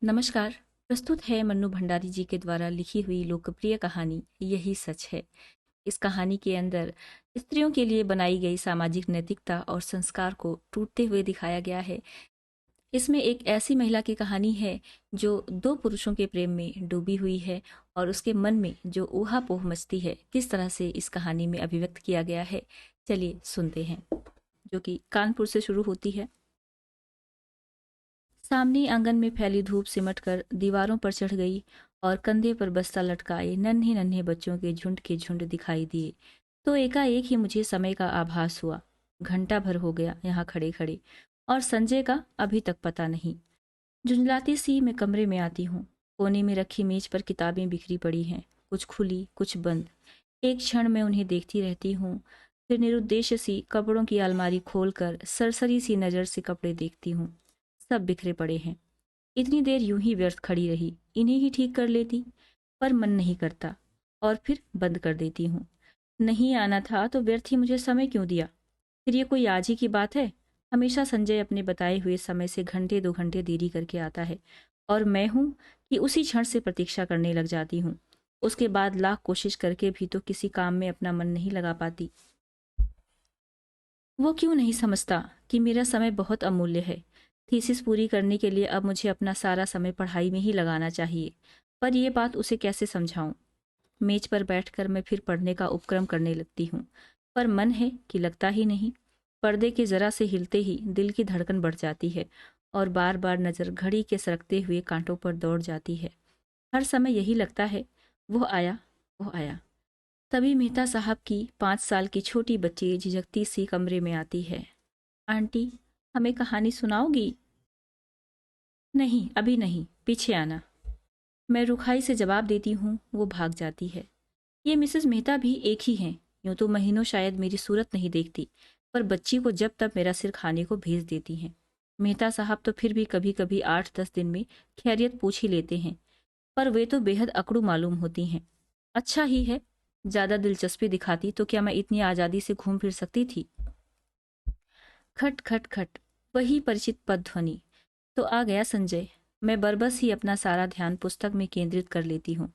नमस्कार। प्रस्तुत है मन्नू भंडारी जी के द्वारा लिखी हुई लोकप्रिय कहानी यही सच है। इस कहानी के अंदर स्त्रियों के लिए बनाई गई सामाजिक नैतिकता और संस्कार को टूटते हुए दिखाया गया है। इसमें एक ऐसी महिला की कहानी है जो दो पुरुषों के प्रेम में डूबी हुई है और उसके मन में जो ऊहापोह मचती है किस तरह से इस कहानी में अभिव्यक्त किया गया है। चलिए सुनते हैं, जो कि कानपुर से शुरू होती है। सामने आंगन में फैली धूप सिमट कर दीवारों पर चढ़ गई और कंधे पर बस्ता लटकाए नन्हे नन्हे बच्चों के झुंड दिखाई दिए। तो एकाएक ही मुझे समय का आभास हुआ। घंटा भर हो गया यहाँ खड़े खड़े, और संजय का अभी तक पता नहीं। झुंझलाती सी मैं कमरे में आती हूँ। कोने में रखी मेज पर किताबें बिखरी पड़ी हैं, कुछ खुली कुछ बंद। एक क्षण में उन्हें देखती रहती हूँ, फिर निरुद्देश्य सी कपड़ों की अलमारी खोलकर सरसरी सी नजर से कपड़े देखती हूँ। सब बिखरे पड़े हैं। इतनी देर यूं ही व्यर्थ खड़ी रही, इन्हें ही ठीक कर लेती, पर मन नहीं करता और फिर बंद कर देती हूँ। नहीं आना था तो व्यर्थ ही मुझे समय क्यों दिया। फिर ये कोई आज ही की बात है। हमेशा संजय अपने बताए हुए समय से घंटे 2 घंटे देरी करके आता है, और मैं हूं कि उसी क्षण से प्रतीक्षा करने लग जाती हूँ। उसके बाद लाख कोशिश करके भी तो किसी काम में अपना मन नहीं लगा पाती। वो क्यों नहीं समझता कि मेरा समय बहुत अमूल्य है। थीसिस पूरी करने के लिए अब मुझे अपना सारा समय पढ़ाई में ही लगाना चाहिए, पर यह बात उसे कैसे समझाऊं। मेज पर बैठकर मैं फिर पढ़ने का उपक्रम करने लगती हूँ, पर मन है कि लगता ही नहीं। पर्दे के जरा से हिलते ही दिल की धड़कन बढ़ जाती है और बार बार नजर घड़ी के सरकते हुए कांटों पर दौड़ जाती है। हर समय यही लगता है, वो आया, वो आया। तभी मेहता साहब की 5 साल की छोटी बच्ची झिझकती सी कमरे में आती है। आंटी, हमें कहानी सुनाओगी? नहीं, अभी नहीं, पीछे आना। मैं रुखाई से जवाब देती हूँ। वो भाग जाती है। ये मिसेस मेहता भी एक ही हैं। यूं तो महीनों शायद मेरी सूरत नहीं देखती, पर बच्ची को जब तब मेरा सिर खाने को भेज देती हैं। मेहता साहब तो फिर भी कभी कभी 8-10 दिन में खैरियत पूछ ही लेते हैं, पर वे तो बेहद अकड़ू मालूम होती हैं। अच्छा ही है, ज्यादा दिलचस्पी दिखाती तो क्या मैं इतनी आजादी से घूम फिर सकती थी। खट खट खट, वही परिचित पद ध्वनि। तो आ गया संजय। मैं बरबस ही अपना सारा ध्यान पुस्तक में केंद्रित कर लेती हूँ।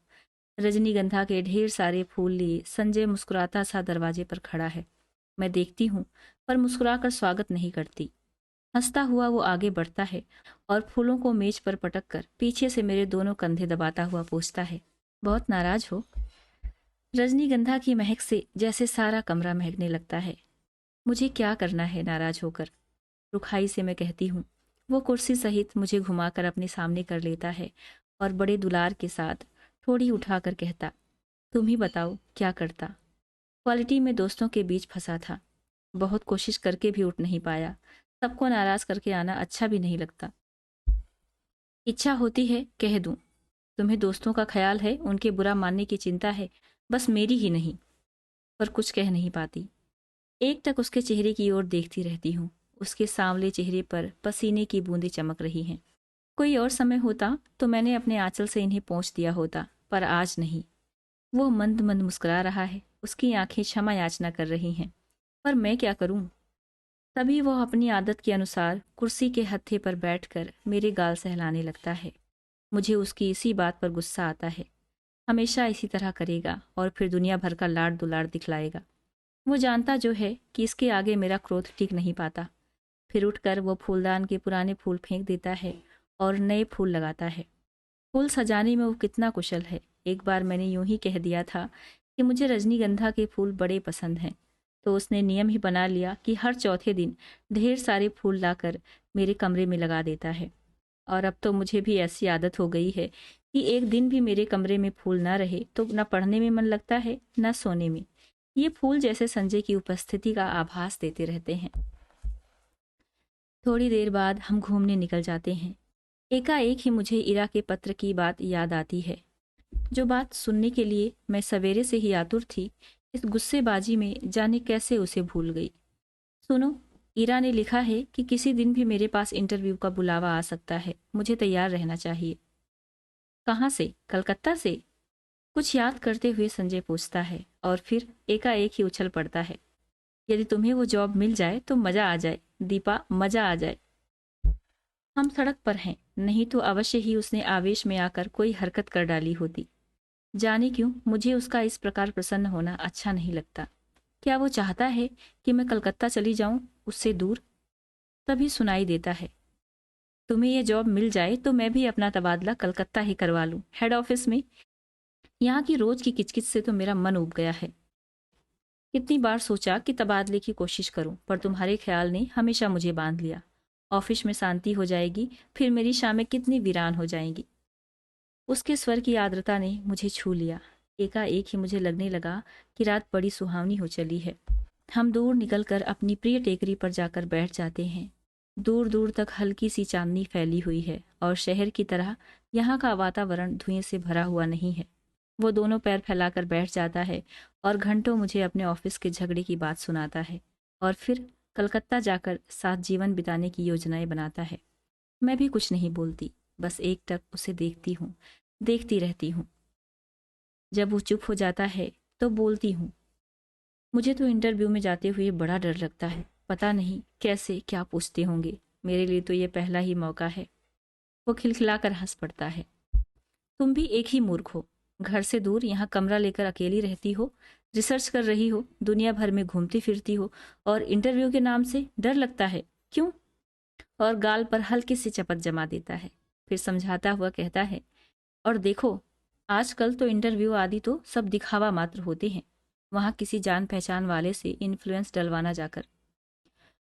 रजनीगंधा के ढेर सारे फूल लिए संजय मुस्कुराता सा दरवाजे पर खड़ा है। मैं देखती हूँ, पर मुस्कुराकर स्वागत नहीं करती। हंसता हुआ वो आगे बढ़ता है और फूलों को मेज पर पटक कर पीछे से मेरे दोनों कंधे दबाता हुआ पूछता है, बहुत नाराज हो? रजनीगंधा की महक से जैसे सारा कमरा महकने लगता है। मुझे क्या करना है नाराज होकर, रुखाई से मैं कहती हूँ। वो कुर्सी सहित मुझे घुमाकर अपने सामने कर लेता है और बड़े दुलार के साथ थोड़ी उठाकर कहता, तुम ही बताओ क्या करता। क्वालिटी में दोस्तों के बीच फंसा था, बहुत कोशिश करके भी उठ नहीं पाया। सबको नाराज करके आना अच्छा भी नहीं लगता। इच्छा होती है कह दूं, तुम्हें दोस्तों का ख्याल है, उनके बुरा मानने की चिंता है, बस मेरी ही नहीं। पर कुछ कह नहीं पाती। एकटक उसके चेहरे की ओर देखती रहती हूँ। उसके सांवले चेहरे पर पसीने की बूंदें चमक रही हैं। कोई और समय होता तो मैंने अपने आंचल से इन्हें पोंछ दिया होता, पर आज नहीं। वो मंद मंद मुस्कुरा रहा है, उसकी आंखें क्षमा याचना कर रही हैं, पर मैं क्या करूं। तभी वो अपनी आदत के अनुसार कुर्सी के हत्थे पर बैठकर मेरे गाल सहलाने लगता है। मुझे उसकी इसी बात पर गुस्सा आता है। हमेशा इसी तरह करेगा और फिर दुनिया भर का लाड़ दुलार दिखलाएगा। वो जानता जो है कि इसके आगे मेरा क्रोध टिक नहीं पाता। फिर उठकर वो फूलदान के पुराने फूल फेंक देता है और नए फूल लगाता है। फूल सजाने में वो कितना कुशल है। एक बार मैंने यूं ही कह दिया था कि मुझे रजनीगंधा के फूल बड़े पसंद हैं, तो उसने नियम ही बना लिया कि हर चौथे दिन ढेर सारे फूल लाकर मेरे कमरे में लगा देता है। और अब तो मुझे भी ऐसी आदत हो गई है कि एक दिन भी मेरे कमरे में फूल ना रहे तो न पढ़ने में मन लगता है न सोने में। ये फूल जैसे संजय की उपस्थिति का आभास देते रहते हैं। थोड़ी देर बाद हम घूमने निकल जाते हैं। एकाएक ही मुझे इरा के पत्र की बात याद आती है, जो बात सुनने के लिए मैं सवेरे से ही आतुर थी। इस गुस्सेबाजी में जाने कैसे उसे भूल गई। सुनो, इरा ने लिखा है कि किसी दिन भी मेरे पास इंटरव्यू का बुलावा आ सकता है, मुझे तैयार रहना चाहिए। कहाँ से? कलकत्ता से? कुछ याद करते हुए संजय पूछता है और फिर एकाएक ही उछल पड़ता है। यदि तुम्हें वो जॉब मिल जाए तो मजा आ जाए दीपा, मजा आ जाए। हम सड़क पर हैं, नहीं तो अवश्य ही उसने आवेश में आकर कोई हरकत कर डाली होती। जाने क्यों मुझे उसका इस प्रकार प्रसन्न होना अच्छा नहीं लगता। क्या वो चाहता है कि मैं कलकत्ता चली जाऊं, उससे दूर? तभी सुनाई देता है, तुम्हें ये जॉब मिल जाए तो मैं भी अपना तबादला कलकत्ता ही करवा लूं, हेड ऑफिस में। यहाँ की रोज की किचकिच से तो मेरा मन उब गया है। कितनी बार सोचा कि तबादले की कोशिश करूं, पर तुम्हारे ख्याल ने हमेशा मुझे बांध लिया। ऑफिस में शांति हो जाएगी, फिर मेरी शामें कितनी वीरान हो जाएंगी। उसके स्वर की आर्द्रता ने मुझे छू लिया। एकाएक ही मुझे लगने लगा कि रात बड़ी सुहावनी हो चली है। हम दूर निकलकर अपनी प्रिय टेकरी पर जाकर बैठ जाते हैं। दूर दूर तक हल्की सी चांदनी फैली हुई है और शहर की तरह यहाँ का वातावरण धुएं से भरा हुआ नहीं है। वो दोनों पैर फैलाकर बैठ जाता है और घंटों मुझे अपने ऑफिस के झगड़े की बात सुनाता है और फिर कलकत्ता जाकर साथ जीवन बिताने की योजनाएं बनाता है। मैं भी कुछ नहीं बोलती, बस एकटक उसे देखती हूँ, देखती रहती हूँ। जब वो चुप हो जाता है तो बोलती हूँ, मुझे तो इंटरव्यू में जाते हुए बड़ा डर लगता है। पता नहीं कैसे क्या पूछते होंगे। मेरे लिए तो ये पहला ही मौका है। वो खिलखिलाकर हंस पड़ता है। तुम भी एक ही मूर्ख हो। घर से दूर यहाँ कमरा लेकर अकेली रहती हो, रिसर्च कर रही हो, दुनिया भर में घूमती फिरती हो, और इंटरव्यू के नाम से डर लगता है, क्यों? और गाल पर हल्की सी चपत जमा देता है। फिर समझाता हुआ कहता है, और देखो, आजकल तो इंटरव्यू आदि तो सब दिखावा मात्र होते हैं, वहां किसी जान पहचान वाले से इन्फ्लुएंस डलवाना जाकर।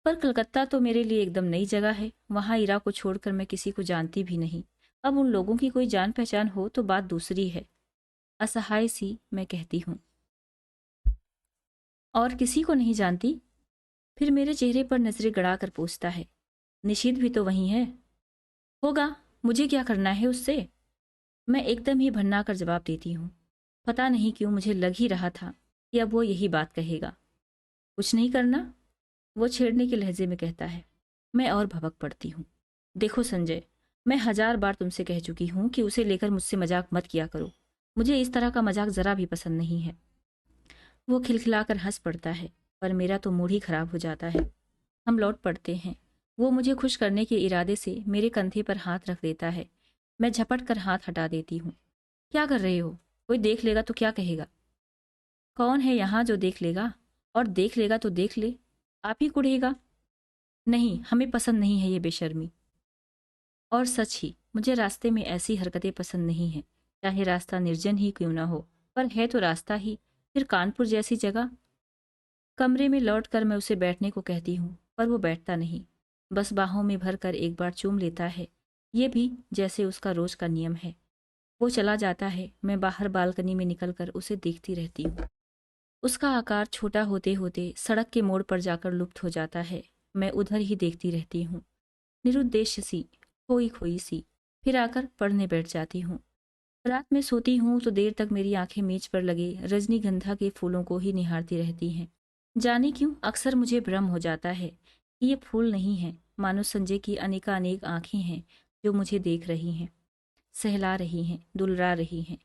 पर कलकत्ता तो मेरे लिए एकदम नई जगह है। वहां इरा को छोड़कर मैं किसी को जानती भी नहीं। अब उन लोगों की कोई जान पहचान हो तो बात दूसरी है। असहाय सी मैं कहती हूँ, और किसी को नहीं जानती? फिर मेरे चेहरे पर नजरें गड़ाकर पूछता है, निशीथ भी तो वही है। होगा, मुझे क्या करना है उससे? मैं एकदम ही भन्ना कर जवाब देती हूँ। पता नहीं क्यों मुझे लग ही रहा था कि अब वो यही बात कहेगा। कुछ नहीं करना, वो छेड़ने के लहजे में कहता है। मैं और भभक पड़ती हूँ। देखो संजय, मैं 1000 बार तुमसे कह चुकी हूँ कि उसे लेकर मुझसे मजाक मत किया करो। मुझे इस तरह का मजाक जरा भी पसंद नहीं है। वो खिलखिलाकर हंस पड़ता है, पर मेरा तो मूड ही खराब हो जाता है। हम लौट पड़ते हैं। वो मुझे खुश करने के इरादे से मेरे कंधे पर हाथ रख देता है। मैं झपट कर हाथ हटा देती हूँ। क्या कर रहे हो? कोई देख लेगा तो क्या कहेगा? कौन है यहाँ जो देख लेगा? और देख लेगा तो देख ले, आप ही कुढ़ेगा। नहीं, हमें पसंद नहीं है ये बेशर्मी। और सच ही मुझे रास्ते में ऐसी हरकतें पसंद नहीं हैं, चाहे रास्ता निर्जन ही क्यों ना हो। पर है तो रास्ता ही, फिर कानपुर जैसी जगह। कमरे में लौट कर मैं उसे बैठने को कहती हूँ, पर वो बैठता नहीं, बस बाहों में भर कर एक बार चूम लेता है, ये भी जैसे उसका रोज का नियम है। वो चला जाता है। मैं बाहर बालकनी में निकलकर उसे देखती रहती हूँ। उसका आकार छोटा होते होते सड़क के मोड़ पर जाकर लुप्त हो जाता है। मैं उधर ही देखती रहती हूँ, निरुद्देश्य सी, खोई खोई सी। फिर आकर पढ़ने बैठ जाती हूँ। रात में सोती हूँ तो देर तक मेरी आंखें मेज पर लगे रजनीगंधा के फूलों को ही निहारती रहती हैं। जाने क्यों अक्सर मुझे भ्रम हो जाता है कि ये फूल नहीं हैं, मानो संजय की अनेकानेक आंखें हैं जो मुझे देख रही हैं, सहला रही हैं, दुलरा रही हैं।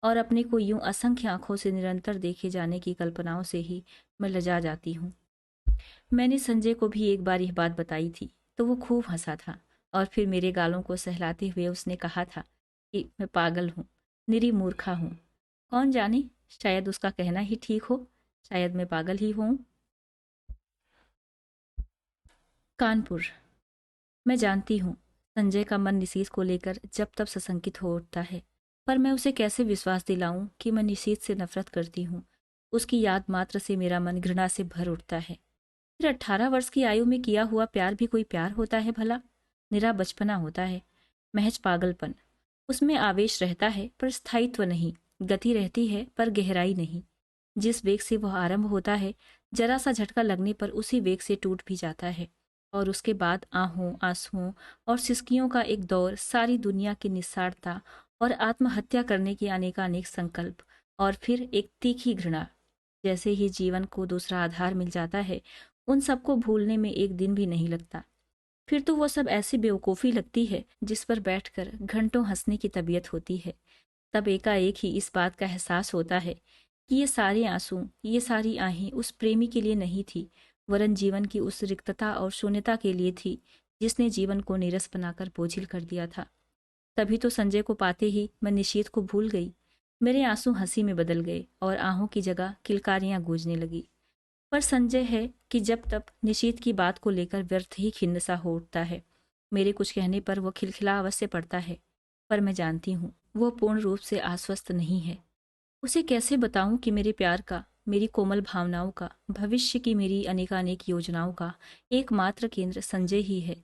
और अपने को यूं असंख्य आंखों से निरंतर देखे जाने की कल्पनाओं से ही मैं लजा जाती हूँ। मैंने संजय को भी एक बार यह बात बताई थी, तो वो खूब हंसा था और फिर मेरे गालों को सहलाते हुए उसने कहा था कि मैं पागल हूँ, निरी मूर्खा हूँ। कौन जाने, शायद उसका कहना ही ठीक हो, शायद मैं पागल ही हूँ। कानपुर। मैं जानती हूँ संजय का मन निशीथ को लेकर जब तब सशंकित हो उठता है, पर मैं उसे कैसे विश्वास दिलाऊं कि मैं निशीथ से नफरत करती हूँ। उसकी याद मात्र से मेरा मन घृणा से भर उठता है। फिर 18 वर्ष की आयु में किया हुआ प्यार भी कोई प्यार होता है भला? निरा बचपना होता है, महज पागलपन। उसमें आवेश रहता है पर स्थायित्व नहीं, गति रहती है पर गहराई नहीं। जिस वेग से वह आरंभ होता है, जरा सा झटका लगने पर उसी वेग से टूट भी जाता है, और उसके बाद आहों, आंसुओं और सिसकियों का एक दौर, सारी दुनिया की निस्सारता और आत्महत्या करने के अनेकानेक संकल्प, और फिर एक तीखी घृणा। जैसे ही जीवन को दूसरा आधार मिल जाता है, उन सबको भूलने में एक दिन भी नहीं लगता। फिर तो वो सब ऐसी बेवकूफ़ी लगती है जिस पर बैठकर घंटों हंसने की तबीयत होती है। तब एकाएक ही इस बात का एहसास होता है कि ये सारे आंसू, ये सारी आहें उस प्रेमी के लिए नहीं थी, वरन जीवन की उस रिक्तता और शून्यता के लिए थी जिसने जीवन को नीरस बनाकर बोझिल कर दिया था। तभी तो संजय को पाते ही मैं निशीथ को भूल गई। मेरे आंसू हंसी में बदल गए और आहों की जगह किलकारियां गूंजने लगी। पर संजय है कि जब तब निशीथ की बात को लेकर व्यर्थ ही खिन्न सा हो उठता है। मेरे कुछ कहने पर वो खिलखिला अवश्य पड़ता है, पर मैं जानती हूँ वो पूर्ण रूप से आश्वस्त नहीं है। उसे कैसे बताऊं कि मेरे प्यार का, मेरी कोमल भावनाओं का, भविष्य की मेरी अनेकानेक योजनाओं का एकमात्र केंद्र संजय ही है।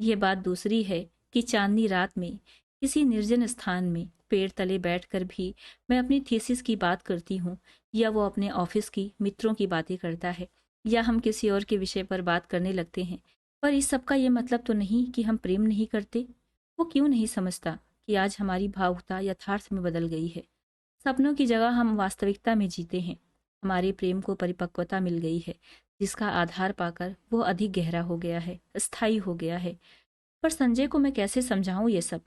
यह बात दूसरी है कि चांदनी रात में किसी निर्जन स्थान में पेड़ तले बैठकर भी मैं अपनी थीसिस की बात करती हूँ, या वो अपने ऑफिस की मित्रों की बातें करता है, या हम किसी और के विषय पर बात करने लगते हैं। पर इस सब का ये मतलब तो नहीं कि हम प्रेम नहीं करते। वो क्यों नहीं समझता कि आज हमारी भावुकता यथार्थ में बदल गई है। सपनों की जगह हम वास्तविकता में जीते हैं। हमारे प्रेम को परिपक्वता मिल गई है, जिसका आधार पाकर वो अधिक गहरा हो गया है, स्थायी हो गया है। पर संजय को मैं कैसे समझाऊं ये सब?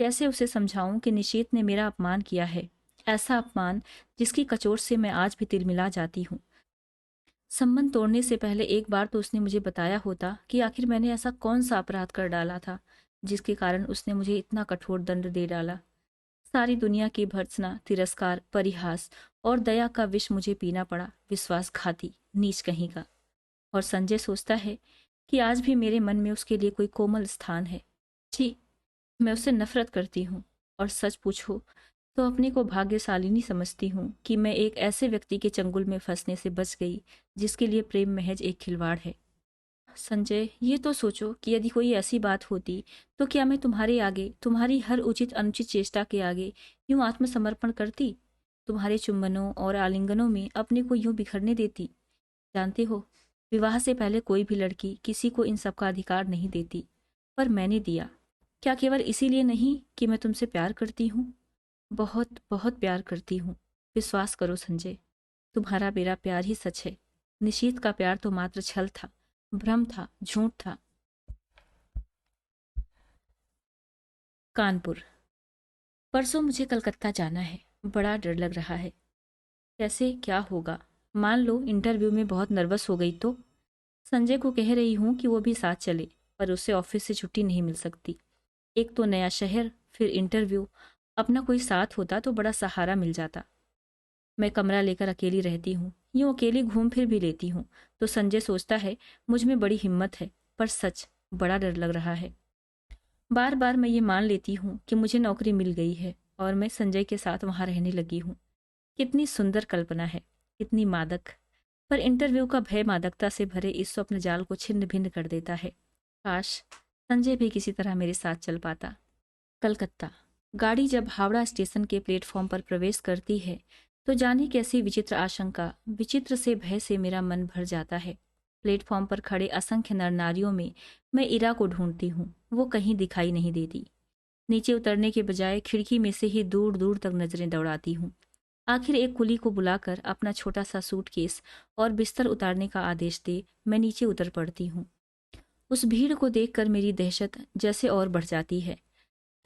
कैसे उसे समझाऊं कि निशीथ ने मेरा अपमान किया है, ऐसा अपमान जिसकी कचोट से मैं आज भी तिलमिला जाती हूँ। संबंध तोड़ने से पहले एक बार तो उसने मुझे बताया होता कि आखिर मैंने ऐसा कौन सा अपराध कर डाला था जिसके कारण उसने मुझे इतना कठोर दंड दे डाला। सारी दुनिया की भर्त्सना, तिरस्कार, परिहास और दया का विष मुझे पीना पड़ा, विश्वासघाती नीच कहीं का। और संजय सोचता है कि आज भी मेरे मन में उसके लिए कोई कोमल स्थान है। जी, मैं उससे नफरत करती हूँ। और सच पूछो तो अपने को भाग्यशालिनी समझती हूँ कि मैं एक ऐसे व्यक्ति के चंगुल में फंसने से बच गई जिसके लिए प्रेम महज एक खिलवाड़ है। संजय, ये तो सोचो कि यदि कोई ऐसी बात होती तो क्या मैं तुम्हारे आगे, तुम्हारी हर उचित अनुचित चेष्टा के आगे यूं आत्मसमर्पण करती, तुम्हारे चुंबनों और आलिंगनों में अपने को यूं बिखरने देती? जानते हो, विवाह से पहले कोई भी लड़की किसी को इन सब का अधिकार नहीं देती, पर मैंने दिया। क्या केवल इसीलिए नहीं कि मैं तुमसे प्यार करती हूँ? बहुत बहुत प्यार करती हूँ। विश्वास करो संजय, तुम्हारा मेरा प्यार ही सच है। निशीथ का प्यार तो मात्र छल था, भ्रम था, झूठ था। कानपुर। परसों मुझे कलकत्ता जाना है। बड़ा डर लग रहा है। कैसे क्या होगा? मान लो इंटरव्यू में बहुत नर्वस हो गई तो? संजय को कह रही हूँ कि वो भी साथ चले, पर उसे ऑफिस से छुट्टी नहीं मिल सकती। एक तो नया शहर, फिर इंटरव्यू। अपना कोई साथ होता तो बड़ा सहारा मिल जाता। मैं कमरा लेकर अकेली रहती हूँ, यूं अकेली घूम फिर भी लेती हूँ तो संजय सोचता है मुझ में बड़ी हिम्मत है, पर सच बड़ा डर लग रहा है। बार बार मैं ये मान लेती हूँ कि मुझे नौकरी मिल गई है और मैं संजय के साथ वहाँ रहने लगी हूँ। कितनी सुंदर कल्पना है, कितनी मादक। पर इंटरव्यू का भय मादकता से भरे इस स्वप्न जाल को छिन्न भिन्न कर देता है। काश संजय भी किसी तरह मेरे साथ चल पाता। कलकत्ता। गाड़ी जब हावड़ा स्टेशन के प्लेटफॉर्म पर प्रवेश करती है तो जाने कैसी विचित्र आशंका, विचित्र से भय से मेरा मन भर जाता है। प्लेटफॉर्म पर खड़े असंख्य नर नारियों में मैं इरा को ढूंढती हूँ, वो कहीं दिखाई नहीं देती। नीचे उतरने के बजाय खिड़की में से ही दूर दूर तक नजरें दौड़ाती हूँ। आखिर एक कुली को बुलाकर अपना छोटा सा सूटकेस और बिस्तर उतारने का आदेश दे मैं नीचे उतर पड़ती हूँ। उस भीड़ को देखकर मेरी दहशत जैसे और बढ़ जाती है।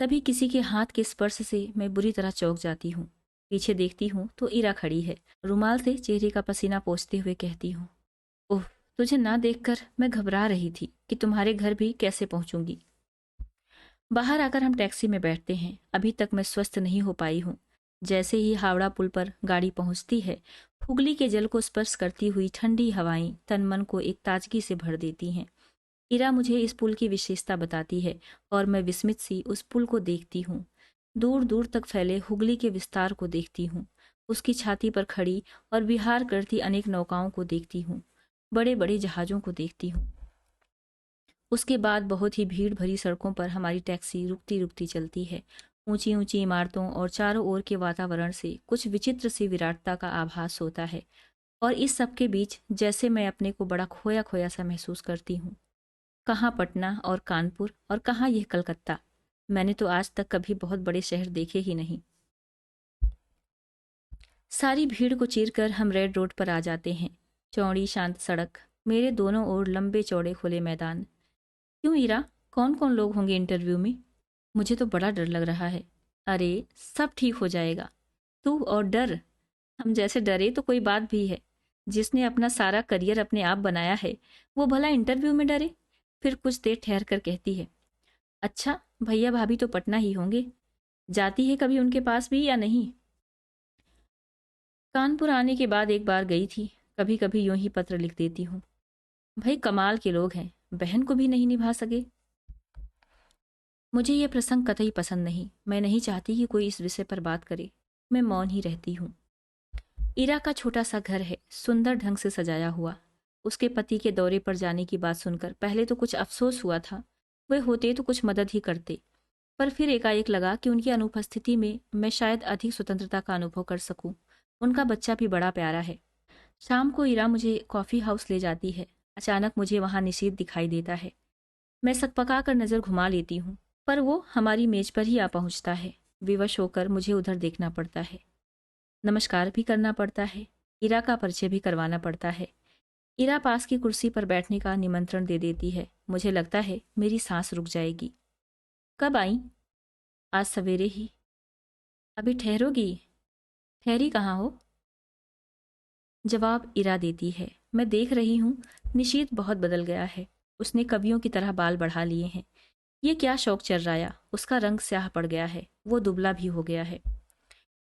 तभी किसी के हाथ के स्पर्श से मैं बुरी तरह चौंक जाती हूँ। पीछे देखती हूँ तो इरा खड़ी है। रुमाल से चेहरे का पसीना पोंछते हुए कहती हूँ, ओह, तुझे ना देखकर मैं घबरा रही थी कि तुम्हारे घर भी कैसे पहुंचूंगी। बाहर आकर हम टैक्सी में बैठते हैं। अभी तक मैं स्वस्थ नहीं हो पाई हूँ। जैसे ही हावड़ा पुल पर गाड़ी पहुंचती है, हुगली के जल को स्पर्श करती हुई ठंडी हवाएं तन मन को एक ताजगी से भर देती हैं। इरा मुझे इस पुल की विशेषता बताती है और मैं विस्मित सी उस पुल को देखती हूँ। दूर दूर तक फैले हुगली के विस्तार को देखती हूँ। उसकी छाती पर खड़ी और विहार करती अनेक नौकाओं को देखती हूँ। बड़े बड़े जहाज़ों को देखती हूँ। उसके बाद बहुत ही भीड़ भरी सड़कों पर हमारी टैक्सी रुकती रुकती चलती है। ऊंची ऊंची इमारतों और चारों ओर के वातावरण से कुछ विचित्र सी विराटता का आभास होता है। और इस सब के बीच जैसे मैं अपने को बड़ा खोया खोया सा महसूस करती हूँ। कहाँ पटना और कानपुर और कहाँ यह कलकत्ता। मैंने तो आज तक कभी बहुत बड़े शहर देखे ही नहीं। सारी भीड़ को चीरकर हम रेड रोड पर आ जाते हैं। चौड़ी शांत सड़क, मेरे दोनों ओर लंबे चौड़े खुले मैदान। क्यों ईरा, कौन कौन लोग होंगे इंटरव्यू में? मुझे तो बड़ा डर लग रहा है। अरे सब ठीक हो जाएगा। तू और डर? हम जैसे डरे तो कोई बात भी है? जिसने अपना सारा करियर अपने आप बनाया है वो भला इंटरव्यू में डरे? फिर कुछ देर ठहर कर कहती है, अच्छा भैया भाभी तो पटना ही होंगे, जाती है कभी उनके पास भी या नहीं? कानपुर आने के बाद एक बार गई थी, कभी कभी यूं ही पत्र लिख देती हूँ। भाई कमाल के लोग हैं, बहन को भी नहीं निभा सके। मुझे यह प्रसंग कतई पसंद नहीं, मैं नहीं चाहती कि कोई इस विषय पर बात करे। मैं मौन ही रहती हूँ। इरा का छोटा सा घर है, सुंदर ढंग से सजाया हुआ। उसके पति के दौरे पर जाने की बात सुनकर पहले तो कुछ अफसोस हुआ था, वे होते तो कुछ मदद ही करते, पर फिर एकाएक लगा कि उनकी अनुपस्थिति में मैं शायद अधिक स्वतंत्रता का अनुभव कर सकूं। उनका बच्चा भी बड़ा प्यारा है। शाम को इरा मुझे कॉफ़ी हाउस ले जाती है। अचानक मुझे वहां निशीथ दिखाई देता है। मैं सकपका कर नज़र घुमा लेती हूँ, पर वो हमारी मेज पर ही आ पहुंचता है। विवश होकर मुझे उधर देखना पड़ता है, नमस्कार भी करना पड़ता है, इरा का परिचय भी करवाना पड़ता है। इरा पास की कुर्सी पर बैठने का निमंत्रण दे देती है। मुझे लगता है मेरी सांस रुक जाएगी। कब आई? आज सवेरे ही। अभी ठहरोगी? ठहरी कहाँ हो? जवाब इरा देती है। मैं देख रही हूँ, निशीत बहुत बदल गया है। उसने कवियों की तरह बाल बढ़ा लिए हैं। ये क्या शौक चल रहा, उसका रंग स्याह पड़ गया है, वो दुबला भी हो गया है।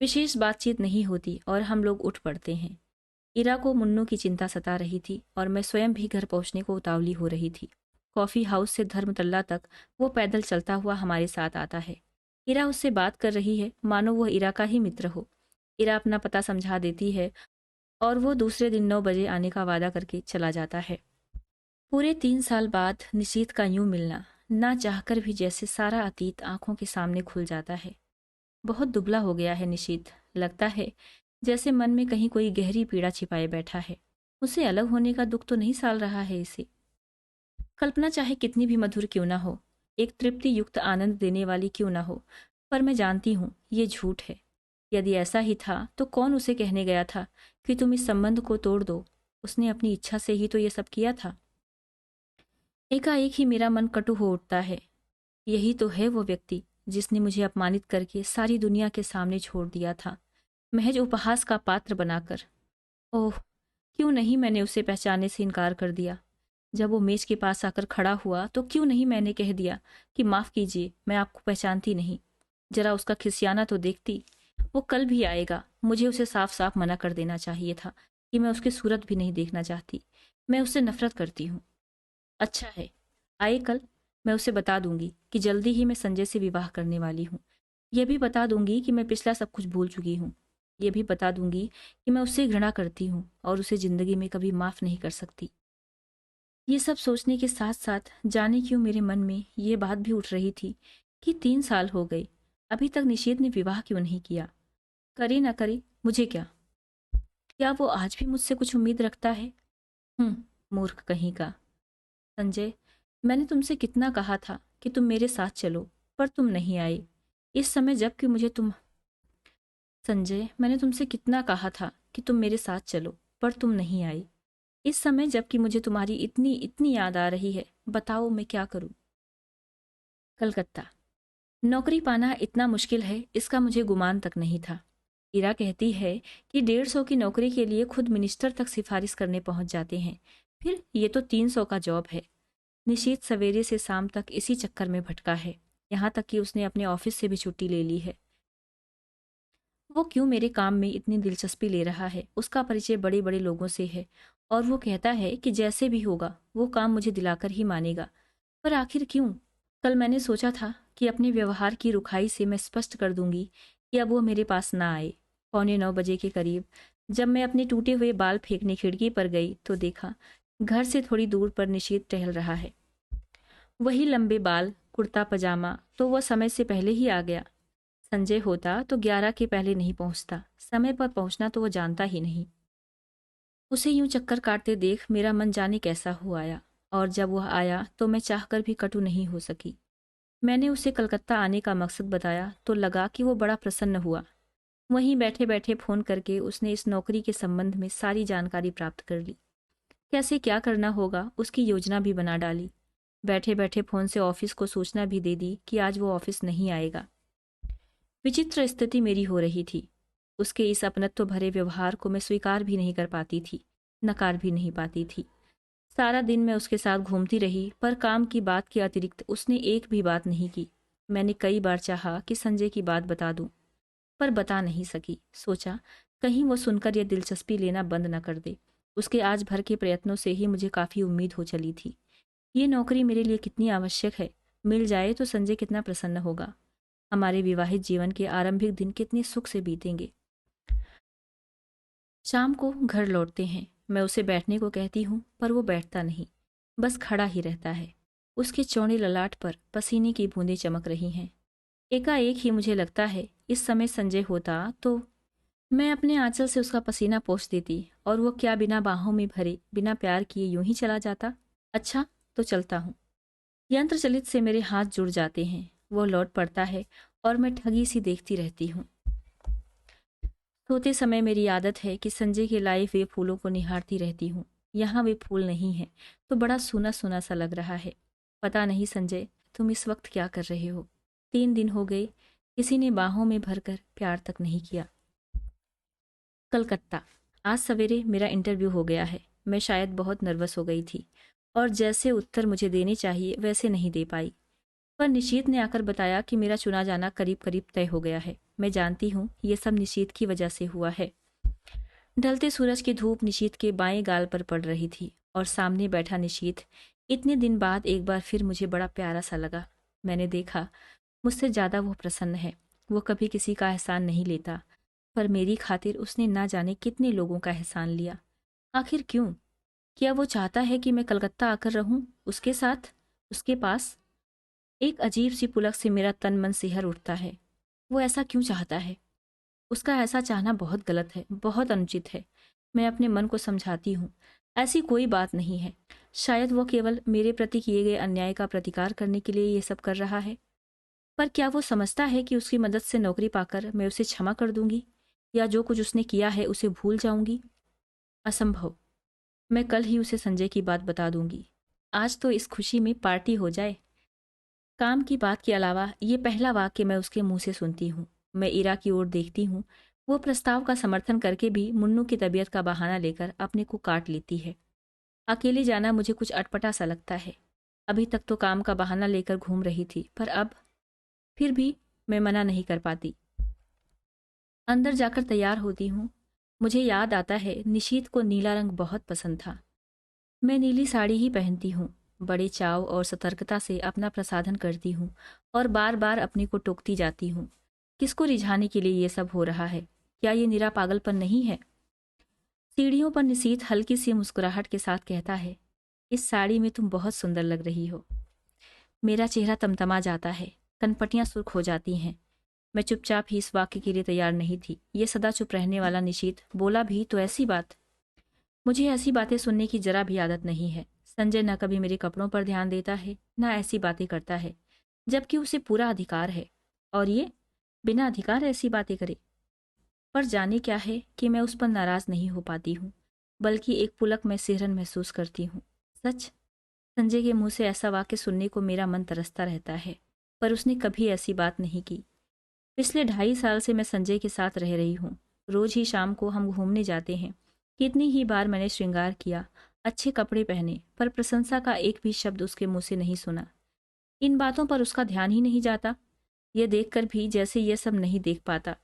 विशेष बातचीत नहीं होती और हम लोग उठ पड़ते हैं। इरा को मुन्नू की चिंता सता रही थी और मैं स्वयं भी घर पहुंचने को उतावली हो रही थी। कॉफी हाउस से धर्मतल्ला तक वो पैदल चलता हुआ हमारे साथ आता है। इरा उससे बात कर रही है, मानो वह इरा का ही मित्र हो। इरा अपना पता समझा देती है और वो दूसरे दिन 9 बजे आने का वादा करके चला जाता है। पूरे 3 साल बाद निशीत का यूं मिलना, ना चाहकर भी जैसे सारा अतीत आंखों के सामने खुल जाता है। बहुत दुबला हो गया है निशीत, लगता है जैसे मन में कहीं कोई गहरी पीड़ा छिपाए बैठा है। उसे अलग होने का दुख तो नहीं साल रहा है इसे। कल्पना चाहे कितनी भी मधुर क्यों ना हो, एक तृप्ति युक्त आनंद देने वाली क्यों ना हो, पर मैं जानती हूँ ये झूठ है। यदि ऐसा ही था तो कौन उसे कहने गया था कि तुम इस संबंध को तोड़ दो? उसने अपनी इच्छा से ही तो ये सब किया था। एकाएक ही मेरा मन कटु हो उठता है। यही तो है वो व्यक्ति जिसने मुझे अपमानित करके सारी दुनिया के सामने छोड़ दिया था, महज उपहास का पात्र बनाकर। ओह, क्यों नहीं मैंने उसे पहचानने से इनकार कर दिया। जब वो मेज के पास आकर खड़ा हुआ तो क्यों नहीं मैंने कह दिया कि माफ कीजिए, मैं आपको पहचानती नहीं। जरा उसका खिसियाना तो देखती। वो कल भी आएगा, मुझे उसे साफ साफ मना कर देना चाहिए था कि मैं उसकी सूरत भी नहीं देखना चाहती। मैं उससे नफरत करती हूँ। अच्छा है, आए कल। मैं उसे बता दूंगी कि जल्दी ही मैं संजय से विवाह करने वाली हूँ। यह भी बता दूंगी कि मैं पिछला सब कुछ भूल चुकी हूँ। यह भी बता दूंगी कि मैं उससे घृणा करती हूँ और उसे जिंदगी में कभी माफ नहीं कर सकती। ये सब सोचने के साथ साथ जाने क्यों मेरे मन में ये बात भी उठ रही थी कि 3 साल हो गए, अभी तक निषेध ने विवाह क्यों नहीं किया। करे ना करे मुझे क्या? क्या वो आज भी मुझसे कुछ उम्मीद रखता है? मूर्ख कहीं का। संजय, मैंने तुमसे कितना कहा था कि तुम मेरे साथ चलो, पर तुम नहीं आए। इस समय जबकि मुझे तुम संजय, मैंने तुमसे कितना कहा था कि तुम मेरे साथ चलो, पर तुम नहीं आए। इस समय जबकि मुझे तुम्हारी इतनी इतनी याद आ रही है, बताओ मैं क्या करूं? कलकत्ता। नौकरी पाना इतना मुश्किल है, इसका मुझे गुमान तक नहीं था। इरा कहती है कि 150 की नौकरी के लिए खुद मिनिस्टर तक सिफारिश करने पहुंच जाते हैं, फिर ये तो 300 का जॉब है। निशीत सवेरे से शाम तक इसी चक्कर में भटका है, यहाँ तक कि उसने अपने ऑफिस से भी छुट्टी ले ली है। वो क्यों मेरे काम में इतनी दिलचस्पी ले रहा है? उसका परिचय बड़े बड़े लोगों से है और वो कहता है कि जैसे भी होगा वो काम मुझे दिलाकर ही मानेगा, पर आखिर क्यों? कल मैंने सोचा था कि अपने व्यवहार की रुखाई से मैं स्पष्ट कर दूंगी कि अब वो मेरे पास ना आए। 8:45 के करीब जब मैं अपने टूटे हुए बाल फेंकने खिड़की पर गई तो देखा घर से थोड़ी दूर पर निशीत टहल रहा है। वही लंबे बाल, कुर्ता पजामा, तो वह समय से पहले ही आ गया। संजय होता तो 11 के पहले नहीं पहुंचता, समय पर पहुंचना तो वो जानता ही नहीं। उसे यूं चक्कर काटते देख मेरा मन जाने कैसा हो आया, और जब वह आया तो मैं चाहकर भी कटु नहीं हो सकी। मैंने उसे कलकत्ता आने का मकसद बताया तो लगा कि वो बड़ा प्रसन्न हुआ। वहीं बैठे बैठे फोन करके उसने इस नौकरी के संबंध में सारी जानकारी प्राप्त कर ली। कैसे क्या करना होगा उसकी योजना भी बना डाली। बैठे बैठे फोन से ऑफिस को सूचना भी दे दी कि आज वो ऑफिस नहीं आएगा। विचित्र स्थिति मेरी हो रही थी। उसके इस अपनत्व भरे व्यवहार को मैं स्वीकार भी नहीं कर पाती थी, नकार भी नहीं पाती थी। सारा दिन मैं उसके साथ घूमती रही, पर काम की बात के अतिरिक्त उसने एक भी बात नहीं की। मैंने कई बार चाहा कि संजय की बात बता दूं, पर बता नहीं सकी। सोचा कहीं वो सुनकर यह दिलचस्पी लेना बंद न कर दे। उसके आज भर के प्रयत्नों से ही मुझे काफ़ी उम्मीद हो चली थी। ये नौकरी मेरे लिए कितनी आवश्यक है। मिल जाए तो संजय कितना प्रसन्न होगा। हमारे विवाहित जीवन के आरंभिक दिन कितने सुख से बीतेंगे। शाम को घर लौटते हैं। मैं उसे बैठने को कहती हूँ, पर वो बैठता नहीं, बस खड़ा ही रहता है। उसके चौड़े ललाट पर पसीने की बूंदें चमक रही हैं। एकाएक ही मुझे लगता है, इस समय संजय होता तो मैं अपने आंचल से उसका पसीना पोंछ देती, और वो क्या बिना बाहों में भरे, बिना प्यार किए यूं ही चला जाता। अच्छा, तो चलता हूँ। यंत्र चलित से मेरे हाथ जुड़ जाते हैं। वो लौट पड़ता है और मैं ठगी सी देखती रहती हूँ। सोते समय मेरी आदत है कि संजय के लाए हुए फूलों को निहारती रहती हूँ। यहाँ वे फूल नहीं हैं, तो बड़ा सूना सूना सा लग रहा है। पता नहीं संजय, तुम इस वक्त क्या कर रहे हो? 3 दिन हो गए, किसी ने बाहों में भरकर प्यार तक नहीं किया। कलकत्ता। आज सवेरे मेरा इंटरव्यू हो गया है। मैं शायद बहुत नर्वस हो गई थी, और जैसे उत्तर मुझे देने चाहिए वैसे नहीं दे पाई। पर निशीत ने आकर बताया कि मेरा चुना जाना करीब करीब तय हो गया है। मैं जानती हूँ ये सब निशीत की वजह से हुआ है। ढलते सूरज की धूप निशीत के बाएं गाल पर पड़ रही थी, और सामने बैठा निशीत इतने दिन बाद एक बार फिर मुझे बड़ा प्यारा सा लगा। मैंने देखा, मुझसे ज़्यादा वो प्रसन्न है। वो कभी किसी का एहसान नहीं लेता, पर मेरी खातिर उसने ना जाने कितने लोगों का एहसान लिया। आखिर क्यों? क्या वो चाहता है कि मैं कलकत्ता आकर रहूं उसके साथ, उसके पास? एक अजीब सी पुलक से मेरा तन मन सिहर उठता है। वो ऐसा क्यों चाहता है? उसका ऐसा चाहना बहुत गलत है, बहुत अनुचित है। मैं अपने मन को समझाती हूँ, ऐसी कोई बात नहीं है। शायद वो केवल मेरे प्रति किए गए अन्याय का प्रतिकार करने के लिए ये सब कर रहा है। पर क्या वो समझता है कि उसकी मदद से नौकरी पाकर मैं उसे क्षमा कर दूंगी, या जो कुछ उसने किया है उसे भूल जाऊंगी? असंभव। मैं कल ही उसे संजय की बात बता दूंगी। आज तो इस खुशी में पार्टी हो जाए। काम की बात के अलावा ये पहला वाक्य मैं उसके मुंह से सुनती हूँ। मैं इरा की ओर देखती हूँ। वो प्रस्ताव का समर्थन करके भी मुन्नू की तबीयत का बहाना लेकर अपने को काट लेती है। अकेले जाना मुझे कुछ अटपटा सा लगता है। अभी तक तो काम का बहाना लेकर घूम रही थी, पर अब फिर भी मैं मना नहीं कर पाती। अंदर जाकर तैयार होती हूँ। मुझे याद आता है, निशीत को नीला रंग बहुत पसंद था। मैं नीली साड़ी ही पहनती हूँ। बड़े चाव और सतर्कता से अपना प्रसाधन करती हूँ, और बार बार अपने को टोकती जाती हूँ। किसको रिझाने के लिए ये सब हो रहा है? क्या ये निरा पागलपन नहीं है? सीढ़ियों पर निशीत हल्की सी मुस्कुराहट के साथ कहता है, इस साड़ी में तुम बहुत सुंदर लग रही हो। मेरा चेहरा तमतमा जाता है, कनपटियां सुर्ख हो जाती हैं। मैं चुपचाप ही इस वाक्य के लिए तैयार नहीं थी। ये सदा चुप रहने वाला निशीत बोला भी तो ऐसी बात। मुझे ऐसी बातें सुनने की जरा भी आदत नहीं है। संजय न कभी मेरे कपड़ों पर ध्यान देता है, न ऐसी बातें करता है, जबकि उसे पूरा अधिकार है, और ये बिना अधिकार ऐसी बातें करे। पर जाने क्या है कि मैं उस पर नाराज नहीं हो पाती हूँ, बल्कि एक पुलक में सिहरन महसूस करती हूँ। सच, संजय के मुंह से ऐसा वाक्य सुनने को मेरा मन तरसता रहता है, पर उसने कभी ऐसी बात नहीं की। पिछले 2.5 साल से मैं संजय के साथ रह रही हूँ। रोज ही शाम को हम घूमने जाते हैं। कितनी ही बार मैंने श्रृंगार किया, अच्छे कपड़े पहने, पर प्रशंसा का एक भी शब्द उसके मुंह से नहीं सुना। इन बातों पर उसका ध्यान ही नहीं जाता। ये देखकर भी जैसे ये सब नहीं देख पाता।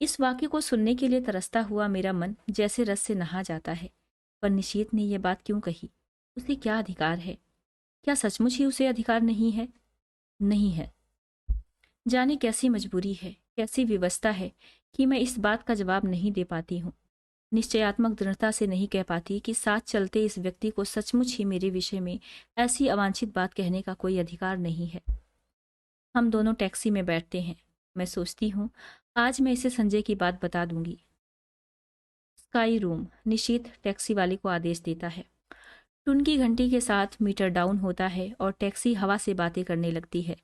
इस वाक्य को सुनने के लिए तरसता हुआ मेरा मन जैसे रस से नहा जाता है। पर निशीत ने यह बात क्यों कही? उसे क्या अधिकार है? क्या सचमुच ही उसे अधिकार नहीं है? नहीं है। जाने कैसी मजबूरी है, कैसी विवशता है कि मैं इस बात का जवाब नहीं दे पाती हूँ। निश्चयात्मक दृढ़ता से नहीं कह पाती कि साथ चलते इस व्यक्ति को सचमुच ही मेरे विषय में ऐसी अवांछित बात कहने का कोई अधिकार नहीं है। हम दोनों टैक्सी में बैठते हैं। मैं सोचती हूँ, आज मैं इसे संजय की बात बता दूंगी। स्काई रूम, निशीत टैक्सी वाले को आदेश देता है। टुन की घंटी के साथ मीटर डाउन होता है और टैक्सी हवा से बातें करने लगती है।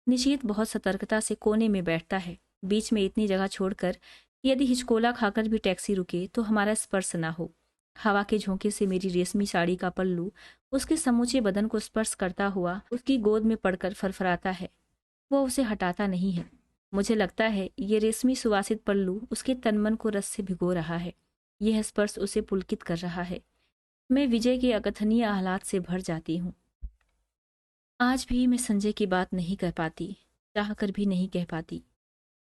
निशीत बहुत सतर्कता से कोने में बैठता है, बीच में इतनी जगह छोड़कर कि यदि हिचकोला खाकर भी टैक्सी रुके तो हमारा स्पर्श ना हो। हवा के झोंके से मेरी रेशमी साड़ी का पल्लू उसके समूचे बदन को स्पर्श करता हुआ उसकी गोद में पड़कर फरफराता है। वो उसे हटाता नहीं है। मुझे लगता है ये रेशमी सुवासित पल्लू उसके तन मन को रस से भिगो रहा है। यह स्पर्श उसे पुलकित कर रहा है। मैं विजय के अकथनीय आह्लाद से भर जाती हूँ। आज भी मैं संजय की बात नहीं कह पाती, चाह कर भी नहीं कह पाती।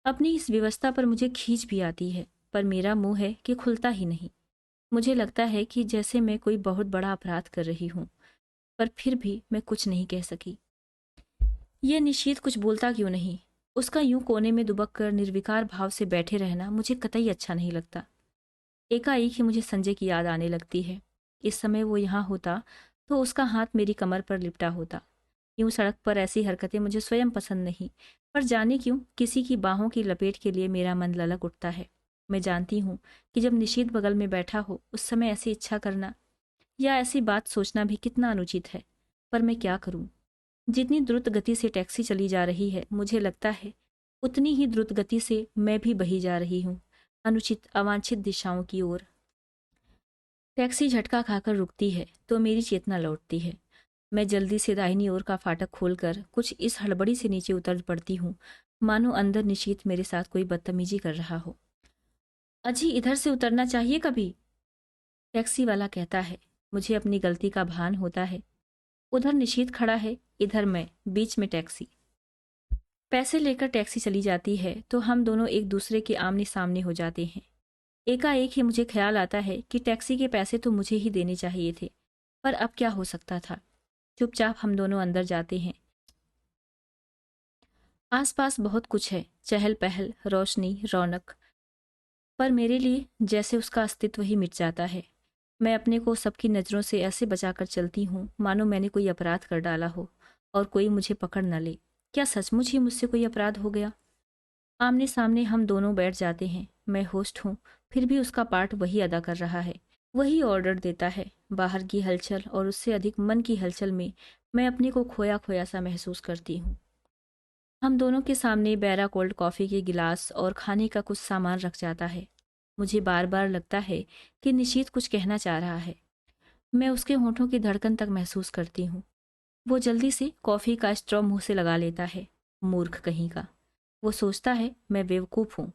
अपनी इस व्यवस्था पर मुझे खींच भी आती है, पर मेरा मुंह है कि खुलता ही नहीं। मुझे लगता है कि जैसे मैं कोई बहुत बड़ा अपराध कर रही हूँ, पर फिर भी मैं कुछ नहीं कह सकी। यह निशीथ कुछ बोलता क्यों नहीं? उसका यूं कोने में दुबक कर निर्विकार भाव से बैठे रहना मुझे कतई अच्छा नहीं लगता। एकाएक ही मुझे संजय की याद आने लगती है। इस समय वो यहाँ होता तो उसका हाथ मेरी कमर पर लिपटा होता। यूं सड़क पर ऐसी हरकतें मुझे स्वयं पसंद नहीं, पर जाने क्यों किसी की बाहों की लपेट के लिए मेरा मन ललक उठता है। मैं जानती हूँ कि जब निशीथ बगल में बैठा हो उस समय ऐसी इच्छा करना या ऐसी बात सोचना भी कितना अनुचित है, पर मैं क्या करूँ? जितनी द्रुत गति से टैक्सी चली जा रही है, मुझे लगता है उतनी ही द्रुत गति से मैं भी बही जा रही हूँ, अनुचित अवांछित दिशाओं की ओर। टैक्सी झटका खाकर रुकती है तो मेरी चेतना लौटती है। मैं जल्दी से दाहिनी ओर का फाटक खोलकर कुछ इस हड़बड़ी से नीचे उतर पड़ती हूँ, मानो अंदर निशीथ मेरे साथ कोई बदतमीजी कर रहा हो। अजी, इधर से उतरना चाहिए कभी, टैक्सी वाला कहता है। मुझे अपनी गलती का भान होता है। उधर निशीथ खड़ा है, इधर मैं, बीच में टैक्सी। पैसे लेकर टैक्सी चली जाती है तो हम दोनों एक दूसरे के आमने सामने हो जाते हैं। एकाएक ही मुझे ख्याल आता है कि टैक्सी के पैसे तो मुझे ही देने चाहिए थे, पर अब क्या हो सकता था। चुपचाप हम दोनों अंदर जाते हैं। आसपास बहुत कुछ है, चहल पहल, रोशनी, रौनक, पर मेरे लिए जैसे उसका अस्तित्व ही मिट जाता है। मैं अपने को सबकी नज़रों से ऐसे बचाकर चलती हूँ मानो मैंने कोई अपराध कर डाला हो और कोई मुझे पकड़ न ले। क्या सचमुच ही मुझसे कोई अपराध हो गया? आमने सामने हम दोनों बैठ जाते हैं। मैं होस्ट हूँ, फिर भी उसका पार्ट वही अदा कर रहा है। वही ऑर्डर देता है। बाहर की हलचल और उससे अधिक मन की हलचल में मैं अपने को खोया खोया सा महसूस करती हूँ। हम दोनों के सामने बैरा कोल्ड कॉफ़ी के गिलास और खाने का कुछ सामान रख जाता है। मुझे बार बार लगता है कि निशीथ कुछ कहना चाह रहा है। मैं उसके होठों की धड़कन तक महसूस करती हूँ। वो जल्दी से कॉफ़ी का स्ट्रॉ मुंह से लगा लेता है। मूर्ख कहीं का। वो सोचता है मैं बेवकूफ़ हूँ।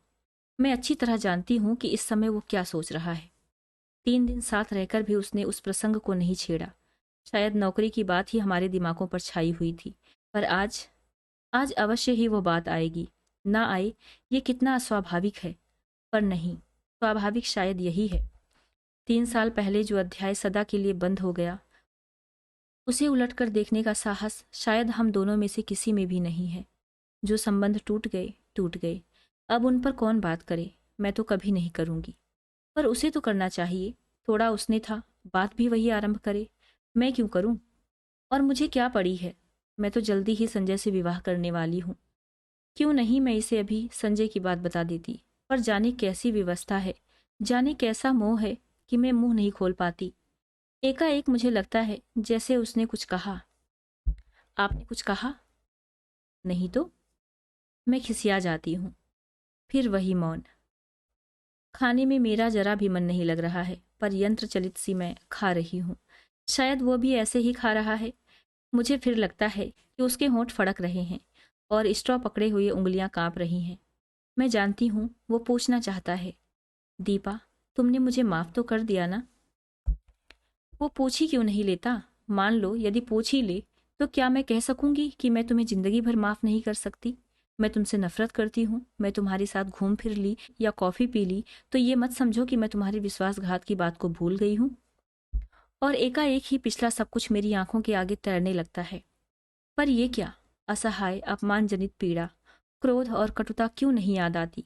मैं अच्छी तरह जानती हूँ कि इस समय वो क्या सोच रहा है। 3 दिन साथ रहकर भी उसने उस प्रसंग को नहीं छेड़ा। शायद नौकरी की बात ही हमारे दिमागों पर छाई हुई थी। पर आज आज अवश्य ही वो बात आएगी। ना आए, ये कितना अस्वाभाविक है। पर नहीं, स्वाभाविक शायद यही है। 3 साल पहले जो अध्याय सदा के लिए बंद हो गया, उसे उलटकर देखने का साहस शायद हम दोनों में से किसी में भी नहीं है। जो संबंध टूट गए टूट गए। अब उन पर कौन बात करे? मैं तो कभी नहीं करूंगी, पर उसे तो करना चाहिए। थोड़ा उसने था, बात भी वही आरंभ करे। मैं क्यों करूं? और मुझे क्या पड़ी है? मैं तो जल्दी ही संजय से विवाह करने वाली हूँ। क्यों नहीं मैं इसे अभी संजय की बात बता देती? पर जाने कैसी व्यवस्था है, जाने कैसा मोह है कि मैं मुंह नहीं खोल पाती। एकाएक मुझे लगता है जैसे उसने कुछ कहा। आपने कुछ कहा? नहीं तो। मैं खिसिया जाती हूँ। फिर वही मौन। खाने में मेरा जरा भी मन नहीं लग रहा है, पर यंत्र चलित सी मैं खा रही हूँ। शायद वो भी ऐसे ही खा रहा है। मुझे फिर लगता है कि उसके होंठ फड़क रहे हैं और स्ट्रॉ पकड़े हुए उंगलियां कांप रही हैं। मैं जानती हूँ वो पूछना चाहता है, दीपा, तुमने मुझे माफ तो कर दिया ना? वो पूछ ही क्यों नहीं लेता? मान लो यदि पूछ ही ले, तो क्या मैं कह सकूंगी कि मैं तुम्हें जिंदगी भर माफ नहीं कर सकती? मैं तुमसे नफरत करती हूँ। मैं तुम्हारे साथ घूम फिर ली या कॉफी पी ली तो ये मत समझो कि मैं तुम्हारी विश्वासघात की बात को भूल गई हूँ। और एकाएक ही पिछला सब कुछ मेरी आंखों के आगे तैरने लगता है। पर ये क्या? असहाय अपमानजनित पीड़ा, क्रोध और कटुता क्यों नहीं याद आती?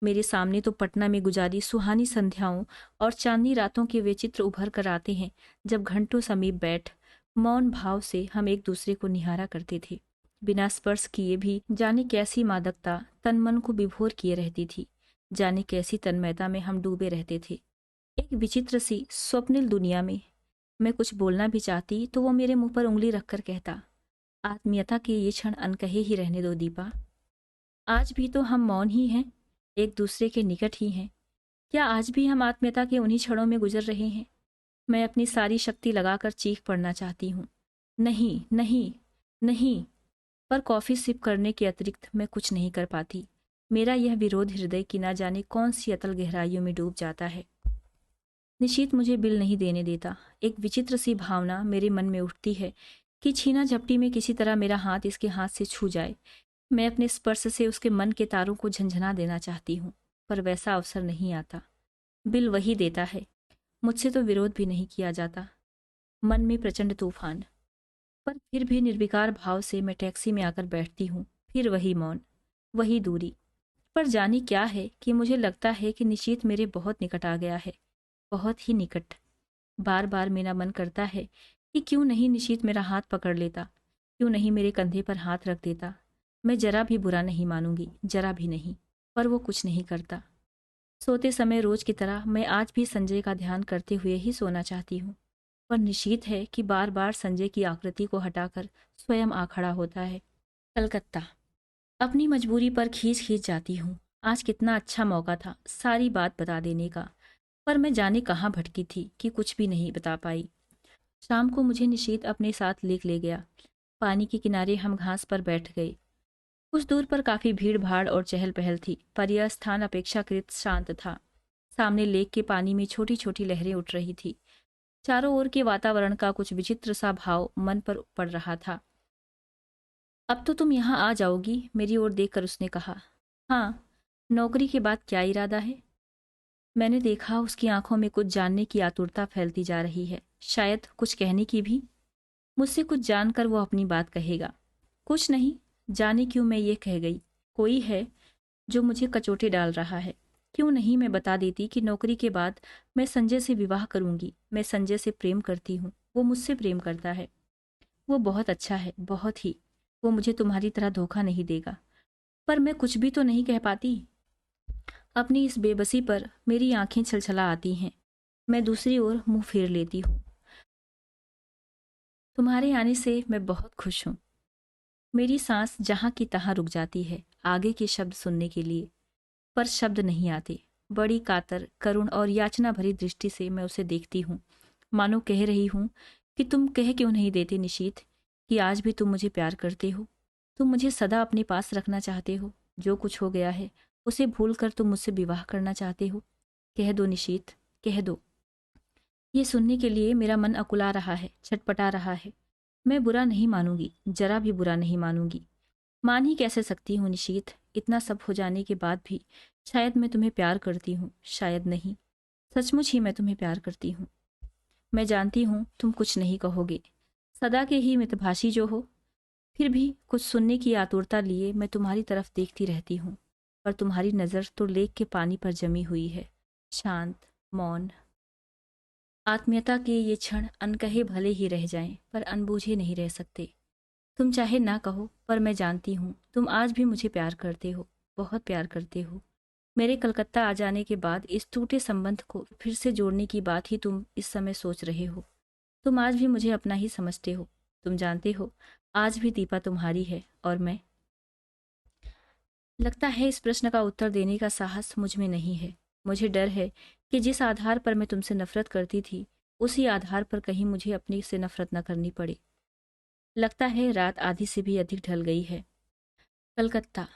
मेरे सामने तो पटना में गुजारी सुहानी संध्याओं और चांदनी रातों के वे चित्र उभर कर आते हैं, जब घंटों समीप बैठ मौन भाव से हम एक दूसरे को निहारा करते थे। बिना स्पर्श किए भी जाने कैसी मादकता तन मन को विभोर किए रहती थी। जाने कैसी तन्मयता में हम डूबे रहते थे, एक विचित्र सी स्वप्निल दुनिया में। मैं कुछ बोलना भी चाहती तो वो मेरे मुंह पर उंगली रखकर कहता, आत्मीयता के ये क्षण अनकहे ही रहने दो दीपा। आज भी तो हम मौन ही हैं, एक दूसरे के निकट ही हैं। क्या आज भी हम आत्मीयता के उन्हीं क्षणों में गुजर रहे हैं? मैं अपनी सारी शक्ति लगाकर चीख पड़ना चाहती हूँ, नहीं नहीं नहीं, पर कॉफी सिप करने के अतिरिक्त मैं कुछ नहीं कर पाती। मेरा यह विरोध हृदय की ना जाने कौन सी अतल गहराइयों में डूब जाता है। निशीत मुझे बिल नहीं देने देता। एक विचित्र सी भावना मेरे मन में उठती है कि छीना झपटी में किसी तरह मेरा हाथ इसके हाथ से छू जाए। मैं अपने स्पर्श से उसके मन के तारों को झंझना देना चाहती हूँ, पर वैसा अवसर नहीं आता। बिल वही देता है, मुझसे तो विरोध भी नहीं किया जाता। मन में प्रचंड तूफान, पर फिर भी निर्विकार भाव से मैं टैक्सी में आकर बैठती हूँ। फिर वही मौन, वही दूरी। पर जानी क्या है कि मुझे लगता है कि निशीत मेरे बहुत निकट आ गया है, बहुत ही निकट। बार बार मेरा मन करता है कि क्यों नहीं निशीत मेरा हाथ पकड़ लेता, क्यों नहीं मेरे कंधे पर हाथ रख देता। मैं जरा भी बुरा नहीं मानूंगी, जरा भी नहीं। पर वो कुछ नहीं करता। सोते समय रोज की तरह मैं आज भी संजय का ध्यान करते हुए ही सोना चाहती हूँ, पर निशीत है कि बार बार संजय की आकृति को हटाकर स्वयं आ खड़ा होता है। कलकत्ता। अपनी मजबूरी पर खींच खींच जाती हूँ। आज कितना अच्छा मौका था सारी बात बता देने का, पर मैं जाने कहाँ भटकी थी कि कुछ भी नहीं बता पाई। शाम को मुझे निशीत अपने साथ ले गया। पानी के किनारे हम घास पर बैठ गए। कुछ दूर पर काफी भीड़ भाड़ और चहल पहल थी, पर यह स्थान अपेक्षाकृत शांत था। सामने लेक के पानी में छोटी छोटी लहरें उठ रही थी। चारों ओर के वातावरण का कुछ विचित्र सा भाव मन पर पड़ रहा था। अब तो तुम यहाँ आ जाओगी, मेरी ओर देखकर उसने कहा। हाँ, नौकरी के बाद क्या इरादा है? मैंने देखा उसकी आंखों में कुछ जानने की आतुरता फैलती जा रही है, शायद कुछ कहने की भी। मुझसे कुछ जानकर वो अपनी बात कहेगा। कुछ नहीं, जाने क्यों मैं ये कह गई। कोई है जो मुझे कचोटे डाल रहा है। क्यों नहीं मैं बता देती कि नौकरी के बाद मैं संजय से विवाह करूंगी। मैं संजय से प्रेम करती हूँ, वो मुझसे प्रेम करता है। वो बहुत अच्छा है, बहुत ही। वो मुझे तुम्हारी तरह धोखा नहीं देगा। पर मैं कुछ भी तो नहीं कह पाती। अपनी इस बेबसी पर मेरी आंखें छलछला आती हैं। मैं दूसरी ओर मुंह फेर लेती हूँ। तुम्हारे आने से मैं बहुत खुश हूँ। मेरी सांस जहां की तहां रुक जाती है आगे के शब्द सुनने के लिए, पर शब्द नहीं आते। बड़ी कातर, करुण और याचना भरी दृष्टि से मैं उसे देखती हूँ, मानो कह रही हूँ कि तुम कह क्यों नहीं देते निशीत कि आज भी तुम मुझे प्यार करते हो। तुम मुझे सदा अपने पास रखना चाहते हो। जो कुछ हो गया है उसे भूल कर तुम मुझसे विवाह करना चाहते हो। कह दो निशीत, कह दो। ये सुनने के लिए मेरा मन अकुला रहा है, छटपटा रहा है। मैं बुरा नहीं मानूंगी, जरा भी बुरा नहीं मानूंगी। मान ही कैसे सकती हूँ निशीत, इतना सब हो जाने के बाद भी। शायद मैं तुम्हें प्यार करती हूँ, शायद नहीं। सचमुच ही मैं तुम्हें प्यार करती हूँ। मैं जानती हूँ तुम कुछ नहीं कहोगे, सदा के ही मितभाषी जो हो। फिर भी कुछ सुनने की आतुरता लिए मैं तुम्हारी तरफ देखती रहती हूँ, पर तुम्हारी नज़र तो लेक के पानी पर जमी हुई है, शांत, मौन। आत्मीयता के ये क्षण अनकहे भले ही रह जाएं, पर अनबूझे नहीं रह सकते। तुम चाहे ना कहो, पर मैं जानती हूँ तुम आज भी मुझे प्यार करते हो, बहुत प्यार करते हो। मेरे कलकत्ता आ जाने के बाद इस टूटे संबंध को फिर से जोड़ने की बात ही तुम इस समय सोच रहे हो। तुम आज भी मुझे अपना ही समझते हो। तुम जानते हो आज भी दीपा तुम्हारी है और मैं। लगता है इस प्रश्न का उत्तर देने का साहस मुझ में नहीं है। मुझे डर है कि जिस आधार पर मैं तुमसे नफरत करती थी, उसी आधार पर कहीं मुझे अपनी से नफरत न करनी पड़े। लगता है रात आधी से भी अधिक ढल गई है। कलकत्ता।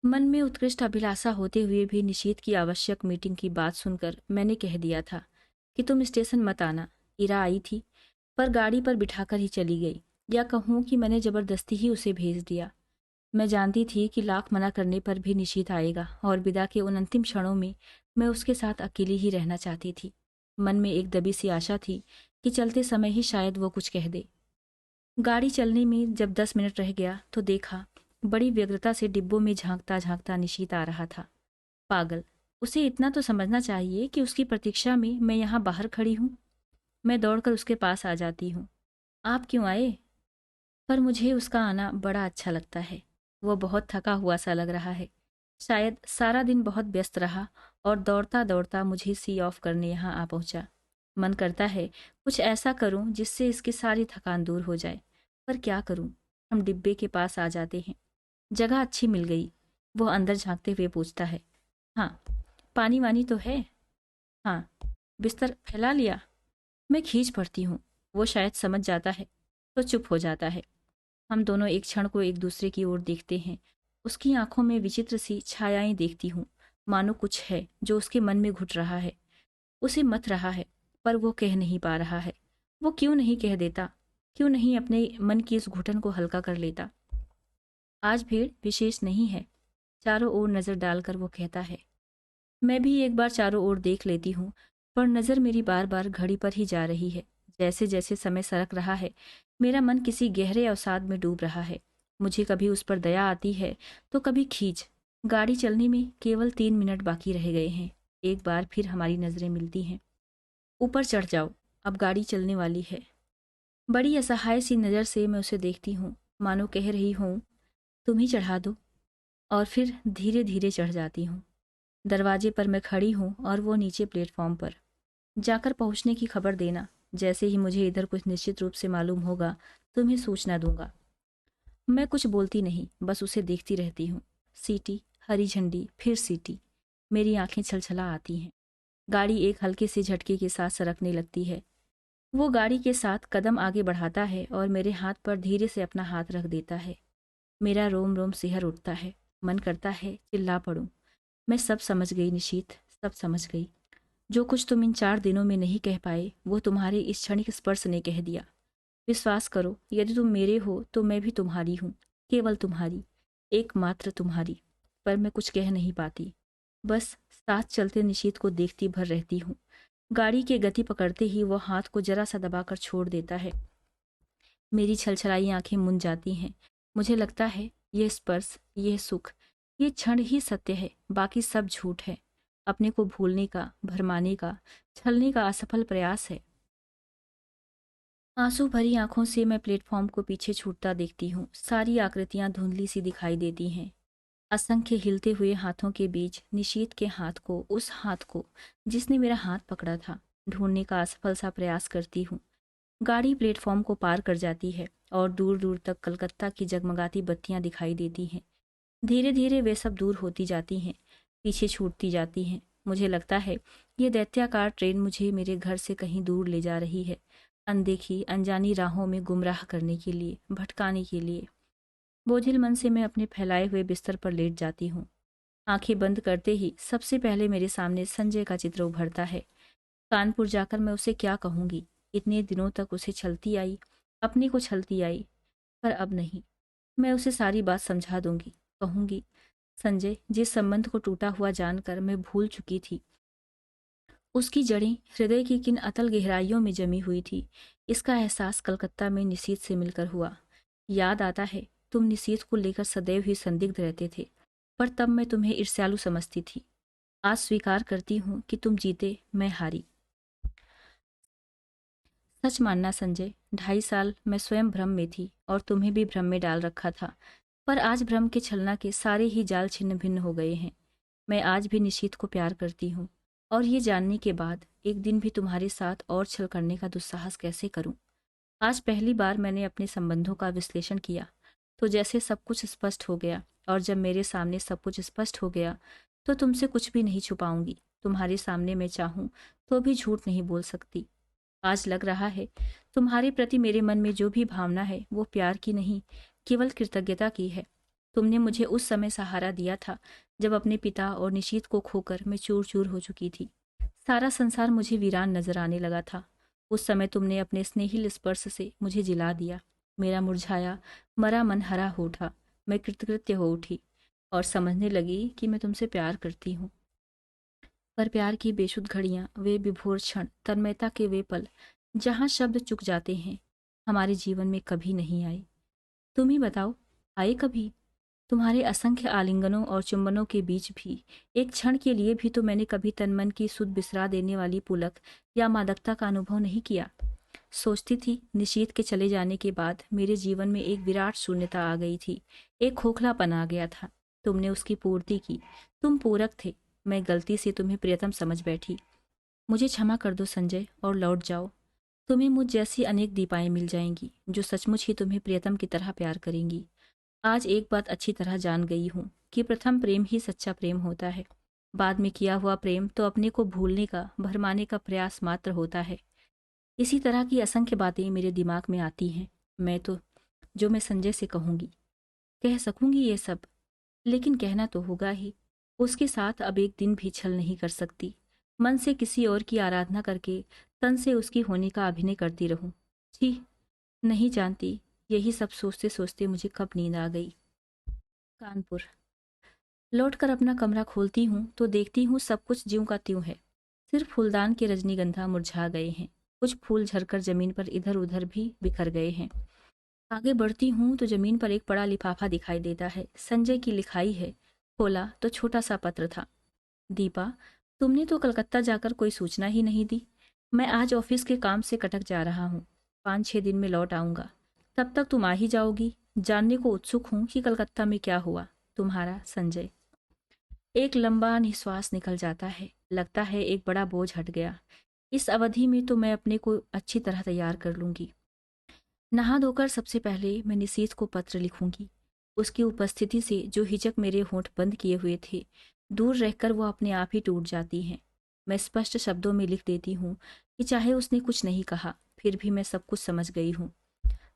मन में उत्कृष्ट अभिलाषा होते हुए भी निशीत की आवश्यक मीटिंग की बात सुनकर मैंने कह दिया था कि तुम स्टेशन मत आना। इरा आई थी, पर गाड़ी पर बिठाकर ही चली गई, या कहूँ कि मैंने जबरदस्ती ही उसे भेज दिया। मैं जानती थी कि लाख मना करने पर भी निशीत आएगा, और विदा के उन अंतिम क्षणों में मैं उसके साथ अकेली ही रहना चाहती थी। मन में एक दबी सी आशा थी कि चलते समय ही शायद वो कुछ कह दे। गाड़ी चलने में जब 10 मिनट रह गया तो देखा, बड़ी व्यग्रता से डिब्बों में झांकता झांकता निशीत आ रहा था। पागल, उसे इतना तो समझना चाहिए कि उसकी प्रतीक्षा में मैं यहाँ बाहर खड़ी हूँ। मैं दौड़कर उसके पास आ जाती हूँ। आप क्यों आए? पर मुझे उसका आना बड़ा अच्छा लगता है। वो बहुत थका हुआ सा लग रहा है। शायद सारा दिन बहुत व्यस्त रहा और दौड़ता दौड़ता मुझे सी ऑफ करने यहाँ आ पहुंचा। मन करता है कुछ ऐसा करूं जिससे इसकी सारी थकान दूर हो जाए, पर क्या करूं? हम डिब्बे के पास आ जाते हैं। जगह अच्छी मिल गई। वो अंदर झांकते हुए पूछता है, हाँ, पानी वानी तो है? हाँ। बिस्तर फैला लिया? मैं खींच पड़ती हूँ। वो शायद समझ जाता है तो चुप हो जाता है। हम दोनों एक क्षण को एक दूसरे की ओर देखते हैं। उसकी आंखों में विचित्र सी छायाएं देखती हूँ, मानो कुछ है जो उसके मन में घुट रहा है। उसे मत रहा है, पर वो कह नहीं पा रहा है। वो क्यों नहीं कह देता? क्यों नहीं अपने मन की इस घुटन को हल्का कर लेता? आज भीड़ विशेष नहीं है। चारों ओर नजर डालकर वो कहता है। मैं भी एक बार चारों ओर देख लेती हूँ, पर नजर मेरी बार बार घड़ी पर ही जा रही है। जैसे जैसे समय सरक रहा है, मेरा मन किसी गहरे अवसाद में डूब रहा है। मुझे कभी उस पर दया आती है, तो कभी खींच। गाड़ी चलने में केवल 3 मिनट बाकी रह गए हैं। एक बार फिर हमारी नजरें मिलती हैं। ऊपर चढ़ जाओ, अब गाड़ी चलने वाली है। बड़ी असहाय सी नज़र से मैं उसे देखती हूँ, मानो कह रही हूँ, तुम ही चढ़ा दो। और फिर धीरे धीरे चढ़ जाती हूँ। दरवाजे पर मैं खड़ी हूँ और वो नीचे प्लेटफॉर्म पर। जाकर पहुँचने की खबर देना। जैसे ही मुझे इधर कुछ निश्चित रूप से मालूम होगा, तुम्हें सूचना दूंगा। मैं कुछ बोलती नहीं, बस उसे देखती रहती हूँ। सीटी, हरी झंडी, फिर सीटी। मेरी आंखें छलछला आती हैं। गाड़ी एक हल्के से झटके के साथ सरकने लगती है। वो गाड़ी के साथ कदम आगे बढ़ाता है और मेरे हाथ पर धीरे से अपना हाथ रख देता है। मेरा रोम रोम सिहर उठता है। मन करता है चिल्ला पड़ूं। मैं सब समझ गई निशीथ, सब समझ गई। जो कुछ तुम इन 4 दिनों में नहीं कह पाए, वो तुम्हारे इस क्षणिक स्पर्श ने कह दिया। विश्वास करो, यदि तुम मेरे हो तो मैं भी तुम्हारी हूँ। केवल तुम्हारी, एकमात्र तुम्हारी। पर मैं कुछ कह नहीं पाती। बस साथ चलते निशीथ को देखती भर रहती हूँ। गाड़ी की गति पकड़ते ही वो हाथ को जरा सा दबाकर छोड़ देता है। मेरी छलछलाई आंखें मुन जाती हैं। मुझे लगता है यह स्पर्श, यह सुख, ये क्षण ही सत्य है, बाकी सब झूठ है। अपने को भूलने का, भरमाने का, छलने का असफल प्रयास है। आंसू भरी आंखों से मैं प्लेटफॉर्म को पीछे छूटता देखती हूँ। सारी आकृतियां धुंधली सी दिखाई देती हैं। असंख्य हिलते हुए हाथों के बीच निशीथ के हाथ को, उस हाथ को जिसने मेरा हाथ पकड़ा था, ढूंढने का असफल सा प्रयास करती हूँ। गाड़ी प्लेटफॉर्म को पार कर जाती है और दूर दूर तक कलकत्ता की जगमगाती बत्तियां दिखाई देती हैं। धीरे धीरे वे सब दूर होती जाती हैं, पीछे छूटती जाती हैं। मुझे लगता है ये दैत्याकार ट्रेन मुझे मेरे घर से कहीं दूर ले जा रही है, अनदेखी अनजानी राहों में गुमराह करने के लिए, भटकाने के लिए। बोझिल मन से मैं अपने फैलाए हुए बिस्तर पर लेट जाती हूँ। आंखें बंद करते ही सबसे पहले मेरे सामने संजय का चित्र उभरता है। कानपुर जाकर मैं उसे क्या कहूंगी? इतने दिनों तक उसे छलती आई, अपने को छलती आई, पर अब नहीं। मैं उसे सारी बात समझा दूंगी। कहूंगी, संजय, जिस संबंध को टूटा हुआ जानकर मैं भूल चुकी थी, उसकी जड़ें हृदय की किन अतल गहराइयों में जमी हुई थी, इसका एहसास कलकत्ता में निशीथ से मिलकर हुआ। याद आता है, तुम निशीथ को लेकर सदैव ही संदिग्ध रहते थे, पर तब मैं तुम्हें ईर्ष्यालु समझती थी। आज स्वीकार करती हूँ कि तुम जीते, मैं हारी। सच मानना संजय, 2.5 साल मैं स्वयं भ्रम में थी और तुम्हें भी भ्रम में डाल रखा था। पर आज भ्रम के छलना के सारे ही जाल छिन्न भिन्न हो गए हैं। मैं आज भी निशीथ को प्यार करती हूँ, और ये जानने के बाद एक दिन भी तुम्हारे साथ और छल करने का दुस्साहस कैसे करूं? आज पहली बार मैंने अपने संबंधों का विश्लेषण किया, तो जैसे सब कुछ स्पष्ट हो गया। और जब मेरे सामने सब कुछ स्पष्ट हो गया, तो तुमसे कुछ भी नहीं छुपाऊंगी। तुम्हारे सामने मैं चाहूं तो भी झूठ नहीं बोल सकती। आज लग रहा है तुम्हारे प्रति मेरे मन में जो भी भावना है वो प्यार की नहीं, केवल कृतज्ञता की है। तुमने मुझे उस समय सहारा दिया था जब अपने पिता और निशीथ को खोकर मैं चूर चूर हो चुकी थी। सारा संसार मुझे वीरान नजर आने लगा था। उस समय तुमने अपने स्नेहिल स्पर्श से मुझे जिला दिया। मेरा मुरझाया मरा मन हरा हो उठा। मैं कृतकृत्य हो उठी और समझने लगी कि मैं तुमसे प्यार करती हूँ। पर प्यार की बेशुद्ध घड़ियां, वे विभोर क्षण, तन्मयता के वे पल, जहां शब्द चुक जाते हैं, हमारे जीवन में कभी नहीं आए। तुम ही बताओ, आए कभी? तुम्हारे असंख्य आलिंगनों और चुंबनों के बीच भी एक क्षण के लिए भी तो मैंने कभी तन मन की सुध बिसरा देने वाली पुलक या मादकता का अनुभव नहीं किया। सोचती थी निशीथ के चले जाने के बाद मेरे जीवन में एक विराट शून्यता आ गई थी, एक खोखलापन आ गया था। तुमने उसकी पूर्ति की। तुम पूरक थे। मैं गलती से तुम्हें प्रियतम समझ बैठी। मुझे क्षमा कर दो संजय, और लौट जाओ। तुम्हें मुझ जैसी अनेक दीपाएं मिल जाएंगी जो सचमुच ही तुम्हें प्रियतम की तरह प्यार करेंगी। आज एक बात अच्छी तरह जान गई हूँ कि प्रथम प्रेम ही सच्चा प्रेम होता है। बाद में किया हुआ प्रेम तो अपने को भूलने का, भरमाने का प्रयास मात्र होता है। इसी तरह की असंख्य बातें मेरे दिमाग में आती हैं। मैं तो, जो मैं संजय से कहूंगी, कह सकूंगी ये सब, लेकिन कहना तो होगा ही। उसके साथ अब एक दिन भी छल नहीं कर सकती। मन से किसी और की आराधना करके तन से उसकी होने का अभिनय करती रहूं। छी, नहीं जानती यही सब सोचते सोचते मुझे कब नींद आ गई। कानपुर लौटकर अपना कमरा खोलती हूँ तो देखती हूँ सब कुछ ज्यों का त्यों है। सिर्फ फूलदान के रजनीगंधा मुरझा गए हैं, कुछ फूल झरकर जमीन पर इधर उधर भी बिखर गए हैं। आगे बढ़ती हूँ तो जमीन पर एक बड़ा लिफाफा दिखाई देता है। संजय की लिखाई है। खोला तो छोटा सा पत्र था। दीपा, तुमने तो कलकत्ता जाकर कोई सूचना ही नहीं दी। मैं आज ऑफिस के काम से कटक जा रहा हूँ। 5-6 दिन में लौट आऊंगा। तब तक तुम आ ही जाओगी। जानने को उत्सुक हूँ कि कलकत्ता में क्या हुआ। तुम्हारा संजय। एक लंबा निश्वास निकल जाता है। लगता है एक बड़ा बोझ हट गया। इस अवधि में तो मैं अपने को अच्छी तरह तैयार कर लूंगी। नहा धोकर सबसे पहले मैं निशीथ को पत्र लिखूंगी। उसकी उपस्थिति से जो हिचक मेरे होंठ बंद किए हुए थे, दूर रहकर वो अपने आप ही टूट जाती हैं। मैं स्पष्ट शब्दों में लिख देती हूँ कि चाहे उसने कुछ नहीं कहा, फिर भी मैं सब कुछ समझ गई हूँ।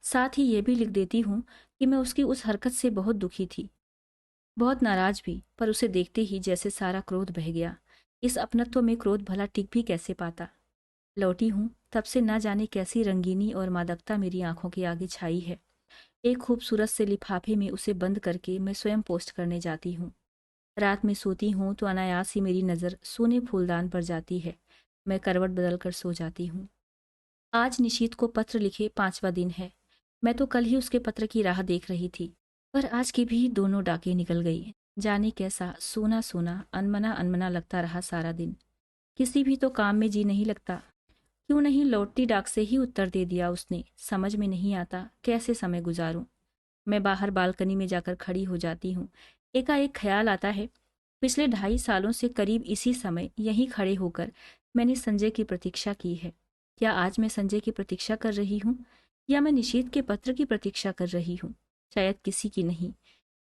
साथ ही ये भी लिख देती हूँ कि मैं उसकी उस हरकत से बहुत दुखी थी, बहुत नाराज भी, पर उसे देखते ही जैसे सारा क्रोध बह गया। इस अपनत्व में क्रोध भला टिक भी कैसे पाता। लौटी हूँ तब से ना जाने कैसी रंगीनी और मादकता मेरी आंखों के आगे छाई है। एक खूबसूरत से लिफाफे में उसे बंद करके मैं स्वयं पोस्ट करने जाती हूँ। रात में सोती हूँ तो अनायास ही मेरी नज़र सोने फूलदान पर जाती है। मैं करवट बदल कर सो जाती हूँ। आज निशीत को पत्र लिखे 5वां दिन है। मैं तो कल ही उसके पत्र की राह देख रही थी, पर आज की भी दोनों डाकें निकल गई। जाने कैसा सोना सोना अनमना अनमना लगता रहा सारा दिन। किसी भी तो काम में जी नहीं लगता। क्यों नहीं लौटती डाक से ही उत्तर दे दिया उसने। समझ में नहीं आता कैसे समय गुजारूं। मैं बाहर बालकनी में जाकर खड़ी हो जाती हूँ। एकाएक ख्याल आता है, पिछले 2.5 सालों से करीब इसी समय यहीं खड़े होकर मैंने संजय की प्रतीक्षा की है। क्या आज मैं संजय की प्रतीक्षा कर रही हूँ, या मैं निशीथ के पत्र की प्रतीक्षा कर रही हूँ? शायद किसी की नहीं,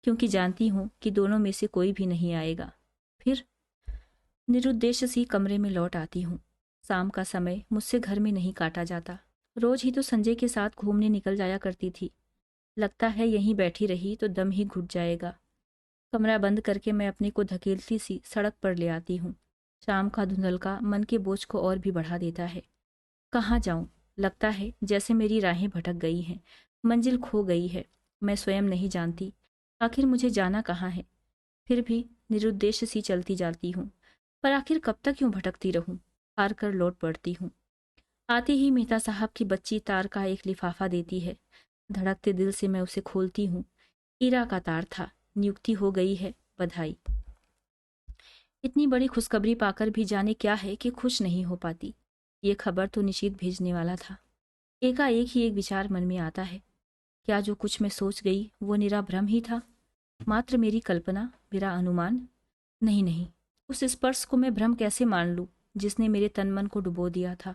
क्योंकि जानती हूँ कि दोनों में से कोई भी नहीं आएगा। फिर निरुद्देश्य सी कमरे में लौट आती हूँ। शाम का समय मुझसे घर में नहीं काटा जाता। रोज ही तो संजय के साथ घूमने निकल जाया करती थी। लगता है यहीं बैठी रही तो दम ही घुट जाएगा। कमरा बंद करके मैं अपने को धकेलती सी सड़क पर ले आती हूँ। शाम का धुंधलका मन के बोझ को और भी बढ़ा देता है। कहाँ जाऊं? लगता है जैसे मेरी राहें भटक गई हैं, मंजिल खो गई है। मैं स्वयं नहीं जानती आखिर मुझे जाना कहाँ है। फिर भी निरुद्देश्य सी चलती जाती हूँ। पर आखिर कब तक यूं भटकती रहूं? हार कर लौट पड़ती हूँ। आते ही मेहता साहब की बच्ची तार का एक लिफाफा देती है। धड़कते दिल से मैं उसे खोलती हूँ। हीरा का तार था। नियुक्ति हो गई है, बधाई। इतनी बड़ी खुशखबरी पाकर भी जाने क्या है कि खुश नहीं हो पाती। ये खबर तो निशीथ भेजने वाला था। एकाएक ही एक विचार मन में आता है। क्या जो कुछ मैं सोच गई वो निरा भ्रम ही था? मात्र मेरी कल्पना, मेरा अनुमान? नहीं नहीं, उस स्पर्श को मैं भ्रम कैसे मान लूं जिसने मेरे तन मन को डुबो दिया था,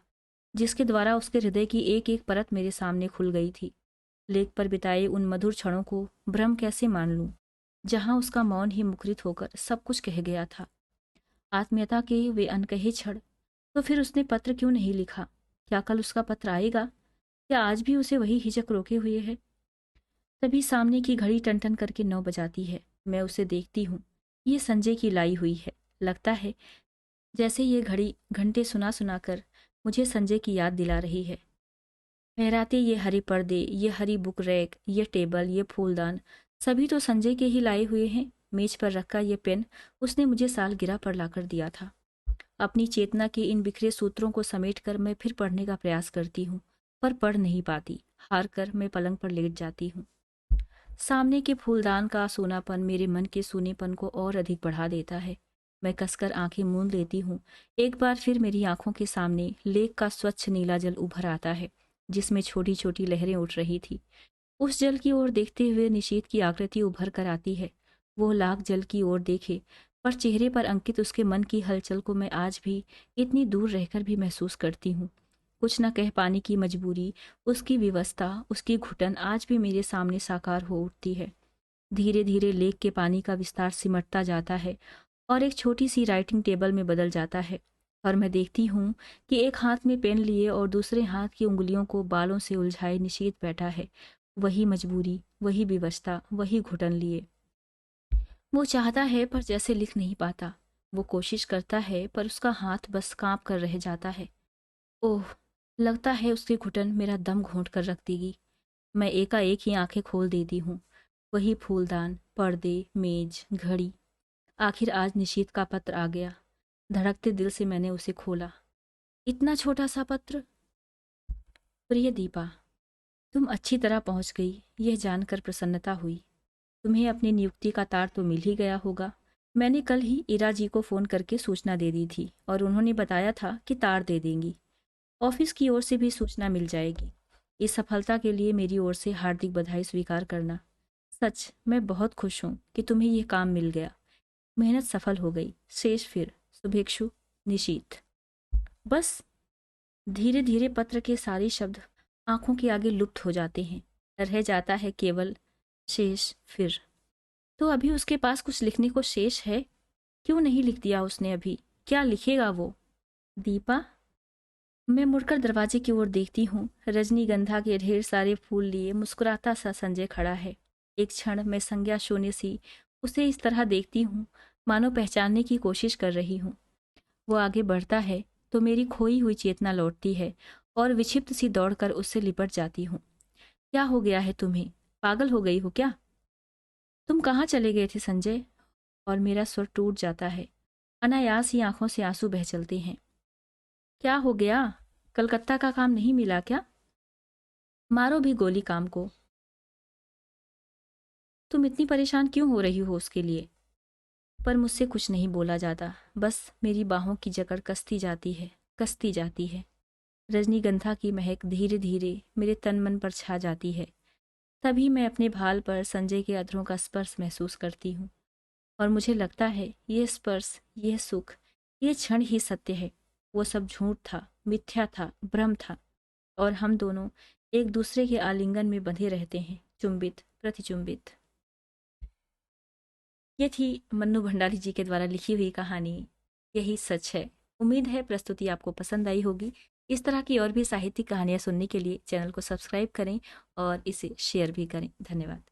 जिसके द्वारा उसके हृदय की एक एक परत मेरे सामने खुल गई थी। लेक पर बिताए उन मधुर क्षणों को भ्रम कैसे मान लूं, जहां उसका मौन ही मुखरित होकर सब कुछ कह गया था। आत्मीयता के वे अनकहे क्षण। तो फिर उसने पत्र क्यों नहीं लिखा? क्या कल उसका पत्र आएगा, या आज भी उसे वही हिचक रोके हुए है? तभी सामने की घड़ी टन करके 9 बजाती है। मैं उसे देखती हूँ। ये संजय की लाई हुई है। लगता है जैसे ये घड़ी घंटे सुना सुना कर मुझे संजय की याद दिला रही है। फहराते ये हरे पर्दे, ये हरी बुक रैक, ये टेबल, ये फूलदान, सभी तो संजय के ही लाए हुए हैं। मेज पर रखा ये पेन उसने मुझे सालगिरह पर लाकर दिया था। अपनी चेतना के इन बिखरे सूत्रों को समेटकर मैं फिर पढ़ने का प्रयास करती हूँ, पर पढ़ नहीं पाती। हार कर मैं पलंग पर लेट जाती हूँ। सामने के फूलदान का सोनापन मेरे मन के सूनेपन को और अधिक बढ़ा देता है। मैं कसकर आंखें मूंद लेती हूँ। एक बार फिर मेरी आंखों के सामने लेक का स्वच्छ नीला जल उभर आता है, जिसमें छोटी छोटी लहरें उठ रही थी। उस जल की ओर देखते हुए निशीथ की आकृति उभर कर आती है। वो लाख जल की ओर देखे, पर चेहरे पर अंकित उसके मन की हलचल को मैं आज भी इतनी दूर रहकर भी महसूस करती हूँ। कुछ न कह पाने की मजबूरी, उसकी विवशता, उसकी घुटन आज भी मेरे सामने साकार हो उठती है। धीरे धीरे लेक के पानी का विस्तार सिमटता जाता है और एक छोटी सी राइटिंग टेबल में बदल जाता है। और मैं देखती हूँ कि एक हाथ में पेन लिए और दूसरे हाथ की उंगलियों को बालों से उलझाए निशीथ बैठा है। वही मजबूरी, वही विवशता, वही घुटन लिए। वो चाहता है पर जैसे लिख नहीं पाता। वो कोशिश करता है पर उसका हाथ बस कांप कर रह जाता है। ओह, लगता है उसकी घुटन मेरा दम घोंट कर रख देगी। मैं एकाएक ही आंखें खोल देती हूँ। वही फूलदान, पर्दे, मेज, घड़ी। आखिर आज निशीथ का पत्र आ गया। धड़कते दिल से मैंने उसे खोला। इतना छोटा सा पत्र। प्रिय दीपा, तुम अच्छी तरह पहुंच गई, यह जानकर प्रसन्नता हुई। तुम्हें अपनी नियुक्ति का तार तो मिल ही गया होगा। मैंने कल ही इरा जी को फ़ोन करके सूचना दे दी थी और उन्होंने बताया था कि तार दे देंगी। ऑफिस की ओर से भी सूचना मिल जाएगी। इस सफलता के लिए मेरी ओर से हार्दिक बधाई स्वीकार करना। सच, मैं बहुत खुश हूँ कि तुम्हें यह काम मिल गया। मेहनत सफल हो गई। शेष फिर शुभेच्छु, निशीथ। बस, धीरे धीरे पत्र के सारे शब्द आंखों के आगे लुप्त हो जाते हैं। रह जाता है केवल शेष फिर। तो अभी उसके पास कुछ लिखने को शेष है। क्यों नहीं लिख दिया उसने अभी? क्या लिखेगा वो? दीपा, मैं मुड़कर दरवाजे की ओर देखती हूँ। रजनीगंधा के ढेर सारे फूल लिए मुस्कुराता सा संजय खड़ा है। एक क्षण मैं संज्ञा शून्य सी उसे इस तरह देखती हूँ, मानो पहचानने की कोशिश कर रही हूँ। वो आगे बढ़ता है तो मेरी खोई हुई चेतना लौटती है और विक्षिप्त सी दौड़कर उससे लिपट जाती हूँ। क्या हो गया है तुम्हें? पागल हो गई हो क्या? तुम कहाँ चले गए थे संजय? और मेरा स्वर टूट जाता है। अनायास ही आंखों से आंसू बह चलते हैं। क्या हो गया? कलकत्ता का काम नहीं मिला क्या? मारो भी गोली काम को। तुम इतनी परेशान क्यों हो रही हो उसके लिए? पर मुझसे कुछ नहीं बोला जाता। बस मेरी बाहों की जकड़ कसती जाती है, कसती जाती है। रजनीगंधा की महक धीरे धीरे मेरे तन मन पर छा जाती है। तभी मैं अपने भाल पर संजय के अधरों का स्पर्श महसूस करती हूँ और मुझे लगता है यह स्पर्श, यह सुख, यह क्षण ही सत्य है। वो सब झूठ था, मिथ्या था, भ्रम था और हम दोनों एक दूसरे के आलिंगन में बंधे रहते हैं, चुंबित प्रतिचुंबित। ये थी मन्नू भंडारी जी के द्वारा लिखी हुई कहानी यही सच है। उम्मीद है प्रस्तुति आपको पसंद आई होगी। इस तरह की और भी साहित्यिक कहानियाँ सुनने के लिए चैनल को सब्सक्राइब करें और इसे शेयर भी करें। धन्यवाद।